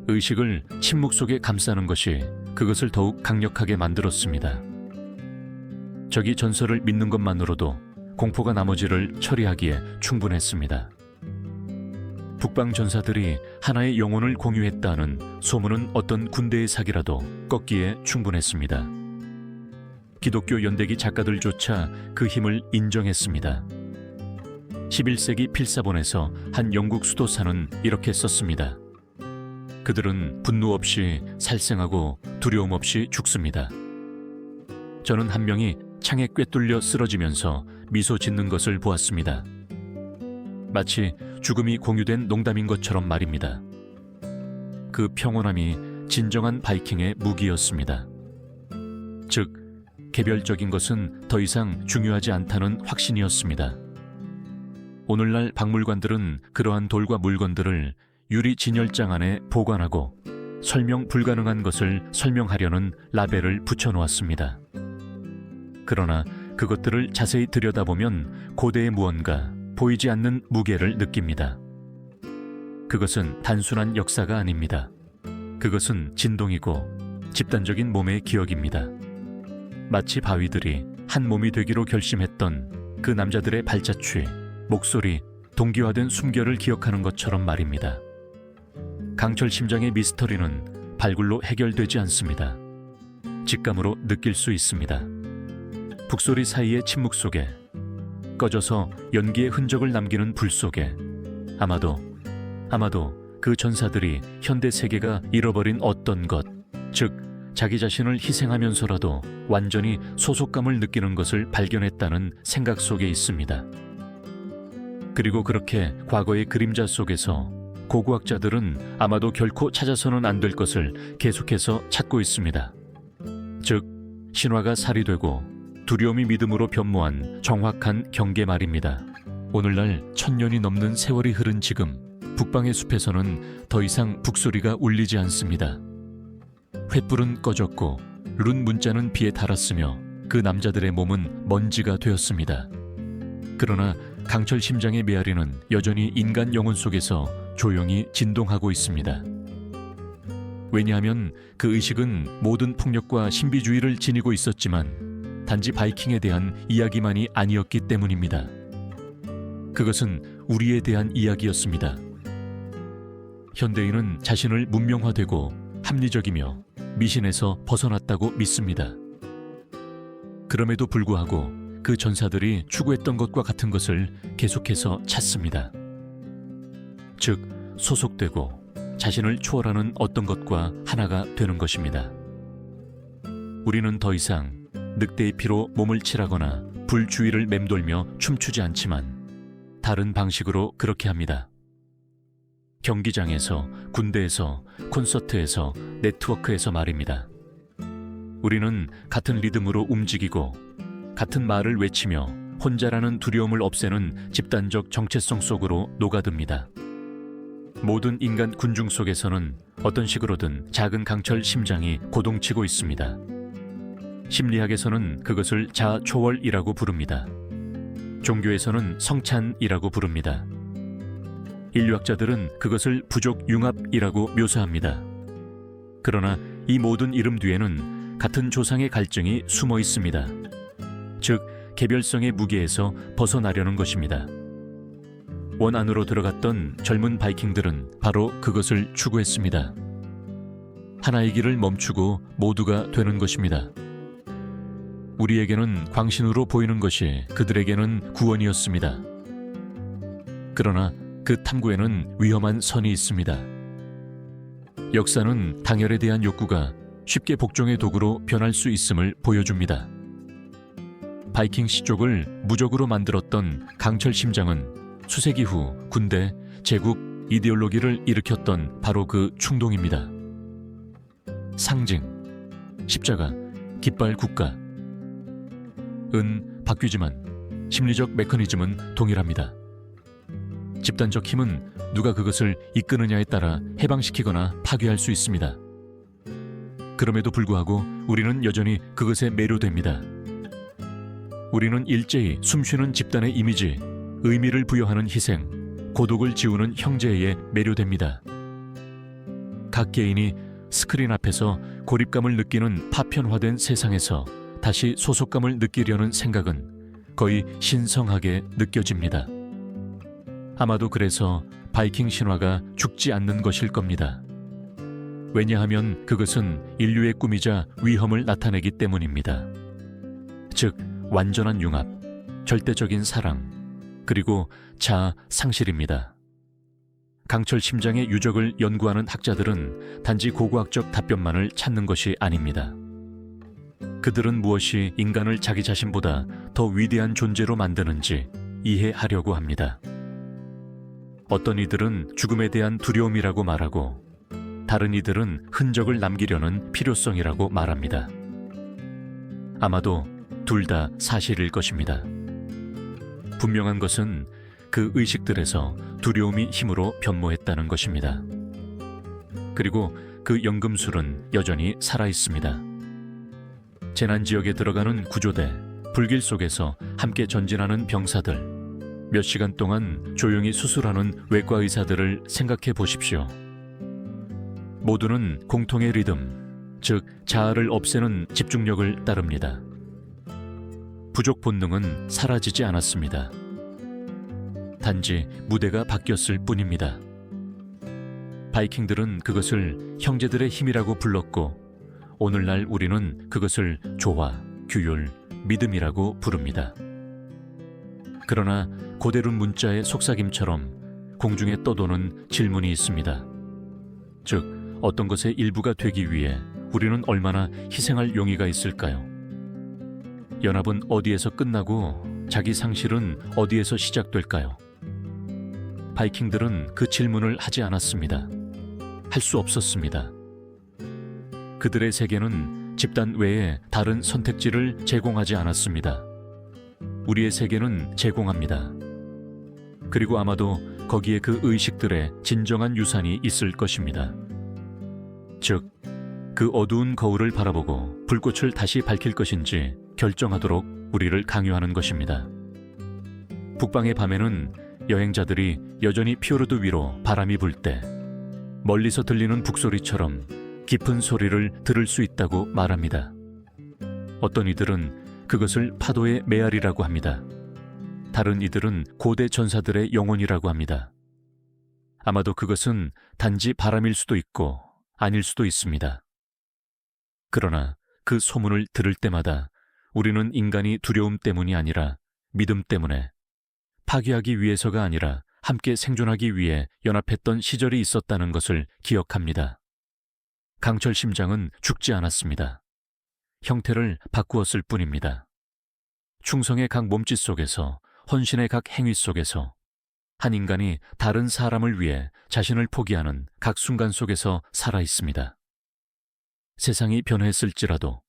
의식을 침묵 속에 감싸는 것이 그것을 더욱 강력하게 만들었습니다. 적이 전설을 믿는 것만으로도 공포가 나머지를 처리하기에 충분했습니다. 북방 전사들이 하나의 영혼을 공유했다는 소문은 어떤 군대의 사기라도 꺾기에 충분했습니다. 기독교 연대기 작가들조차 그 힘을 인정했습니다. 11세기 필사본에서 한 영국 수도사는 이렇게 썼습니다. 그들은 분노 없이 살생하고 두려움 없이 죽습니다. 저는 한 명이 창에 꿰뚫려 쓰러지면서 미소 짓는 것을 보았습니다. 마치 죽음이 공유된 농담인 것처럼 말입니다. 그 평온함이 진정한 바이킹의 무기였습니다. 즉, 개별적인 것은 더 이상 중요하지 않다는 확신이었습니다. 오늘날 박물관들은 그러한 돌과 물건들을 유리 진열장 안에 보관하고 설명 불가능한 것을 설명하려는 라벨을 붙여놓았습니다. 그러나 그것들을 자세히 들여다보면 고대의 무언가, 보이지 않는 무게를 느낍니다. 그것은 단순한 역사가 아닙니다. 그것은 진동이고 집단적인 몸의 기억입니다. 마치 바위들이 한 몸이 되기로 결심했던 그 남자들의 발자취, 목소리, 동기화된 숨결을 기억하는 것처럼 말입니다. 강철 심장의 미스터리는 발굴로 해결되지 않습니다. 직감으로 느낄 수 있습니다. 북소리 사이의 침묵 속에, 꺼져서 연기의 흔적을 남기는 불 속에, 아마도 그 전사들이 현대 세계가 잃어버린 어떤 것, 즉 자기 자신을 희생하면서라도 완전히 소속감을 느끼는 것을 발견했다는 생각 속에 있습니다. 그리고 그렇게 과거의 그림자 속에서 고고학자들은 아마도 결코 찾아서는 안 될 것을 계속해서 찾고 있습니다. 즉, 신화가 살이 되고 두려움이 믿음으로 변모한 정확한 경계 말입니다. 오늘날 1000년이 넘는 세월이 흐른 지금 북방의 숲에서는 더 이상 북소리가 울리지 않습니다. 횃불은 꺼졌고 룬 문자는 비에 닳았으며 그 남자들의 몸은 먼지가 되었습니다. 그러나 강철 심장의 메아리는 여전히 인간 영혼 속에서 조용히 진동하고 있습니다. 왜냐하면 그 의식은 모든 폭력과 신비주의를 지니고 있었지만 단지 바이킹에 대한 이야기만이 아니었기 때문입니다. 그것은 우리에 대한 이야기였습니다. 현대인은 자신을 문명화되고 합리적이며 미신에서 벗어났다고 믿습니다. 그럼에도 불구하고 그 전사들이 추구했던 것과 같은 것을 계속해서 찾습니다. 즉, 소속되고 자신을 초월하는 어떤 것과 하나가 되는 것입니다. 우리는 더 이상 늑대의 피로 몸을 칠하거나 불주의를 맴돌며 춤추지 않지만 다른 방식으로 그렇게 합니다. 경기장에서, 군대에서, 콘서트에서, 네트워크에서 말입니다. 우리는 같은 리듬으로 움직이고 같은 말을 외치며 혼자라는 두려움을 없애는 집단적 정체성 속으로 녹아듭니다. 모든 인간 군중 속에서는 어떤 식으로든 작은 강철 심장이 고동치고 있습니다. 심리학에서는 그것을 자초월이라고 부릅니다. 종교에서는 성찬이라고 부릅니다. 인류학자들은 그것을 부족 융합이라고 묘사합니다. 그러나 이 모든 이름 뒤에는 같은 조상의 갈증이 숨어 있습니다. 즉, 개별성의 무게에서 벗어나려는 것입니다. 원 안으로 들어갔던 젊은 바이킹들은 바로 그것을 추구했습니다. 하나의 길을 멈추고 모두가 되는 것입니다. 우리에게는 광신으로 보이는 것이 그들에게는 구원이었습니다. 그러나 그 탐구에는 위험한 선이 있습니다. 역사는 당열에 대한 욕구가 쉽게 복종의 도구로 변할 수 있음을 보여줍니다. 바이킹 시족을 무적으로 만들었던 강철 심장은 수세기 후 군대, 제국, 이데올로기를 일으켰던 바로 그 충동입니다. 상징, 십자가, 깃발 국가. 바뀌지만 심리적 메커니즘은 동일합니다. 집단적 힘은 누가 그것을 이끄느냐에 따라 해방시키거나 파괴할 수 있습니다. 그럼에도 불구하고 우리는 여전히 그것에 매료됩니다. 우리는 일제히 숨쉬는 집단의 이미지, 의미를 부여하는 희생, 고독을 지우는 형제에 매료됩니다. 각 개인이 스크린 앞에서 고립감을 느끼는 파편화된 세상에서 다시 소속감을 느끼려는 생각은 거의 신성하게 느껴집니다. 아마도 그래서 바이킹 신화가 죽지 않는 것일 겁니다. 왜냐하면 그것은 인류의 꿈이자 위험을 나타내기 때문입니다. 즉, 완전한 융합, 절대적인 사랑, 그리고 자아 상실입니다. 강철 심장의 유적을 연구하는 학자들은 단지 고고학적 답변만을 찾는 것이 아닙니다. 그들은 무엇이 인간을 자기 자신보다 더 위대한 존재로 만드는지 이해하려고 합니다. 어떤 이들은 죽음에 대한 두려움이라고 말하고 다른 이들은 흔적을 남기려는 필요성이라고 말합니다. 아마도 둘 다 사실일 것입니다. 분명한 것은 그 의식들에서 두려움이 힘으로 변모했다는 것입니다. 그리고 그 연금술은 여전히 살아있습니다. 재난지역에 들어가는 구조대, 불길 속에서 함께 전진하는 병사들, 몇 시간 동안 조용히 수술하는 외과 의사들을 생각해 보십시오. 모두는 공통의 리듬, 즉 자아를 없애는 집중력을 따릅니다. 부족 본능은 사라지지 않았습니다. 단지 무대가 바뀌었을 뿐입니다. 바이킹들은 그것을 형제들의 힘이라고 불렀고 오늘날 우리는 그것을 조화, 규율, 믿음이라고 부릅니다. 그러나 고대룬 문자의 속삭임처럼 공중에 떠도는 질문이 있습니다. 즉, 어떤 것의 일부가 되기 위해 우리는 얼마나 희생할 용의가 있을까요? 연합은 어디에서 끝나고 자기 상실은 어디에서 시작될까요? 바이킹들은 그 질문을 하지 않았습니다. 할 수 없었습니다. 그들의 세계는 집단 외에 다른 선택지를 제공하지 않았습니다. 우리의 세계는 제공합니다. 그리고 아마도 거기에 그 의식들의 진정한 유산이 있을 것입니다. 즉, 그 어두운 거울을 바라보고 불꽃을 다시 밝힐 것인지 결정하도록 우리를 강요하는 것입니다. 북방의 밤에는 여행자들이 여전히 피오르드 위로 바람이 불 때 멀리서 들리는 북소리처럼 깊은 소리를 들을 수 있다고 말합니다. 어떤 이들은 그것을 파도의 메아리라고 합니다. 다른 이들은 고대 전사들의 영혼이라고 합니다. 아마도 그것은 단지 바람일 수도 있고 아닐 수도 있습니다. 그러나 그 소문을 들을 때마다 우리는 인간이 두려움 때문이 아니라 믿음 때문에, 파괴하기 위해서가 아니라 함께 생존하기 위해 연합했던 시절이 있었다는 것을 기억합니다. 강철 심장은 죽지 않았습니다. 형태를 바꾸었을 뿐입니다. 충성의 각 몸짓 속에서, 헌신의 각 행위 속에서, 한 인간이 다른 사람을 위해 자신을 포기하는 각 순간 속에서 살아 있습니다. 세상이 변했을지라도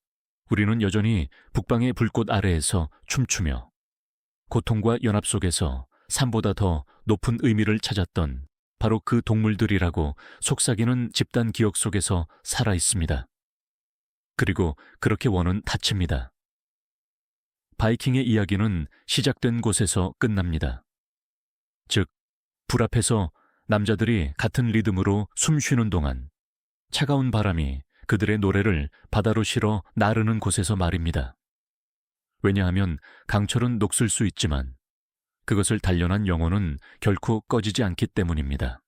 우리는 여전히 북방의 불꽃 아래에서 춤추며 고통과 연합 속에서 삶보다 더 높은 의미를 찾았던 바로 그 동물들이라고 속삭이는 집단 기억 속에서 살아 있습니다. 그리고 그렇게 원은 닫힙니다. 바이킹의 이야기는 시작된 곳에서 끝납니다. 즉, 불 앞에서 남자들이 같은 리듬으로 숨 쉬는 동안 차가운 바람이 그들의 노래를 바다로 실어 나르는 곳에서 말입니다. 왜냐하면 강철은 녹슬 수 있지만 그것을 단련한 영혼은 결코 꺼지지 않기 때문입니다.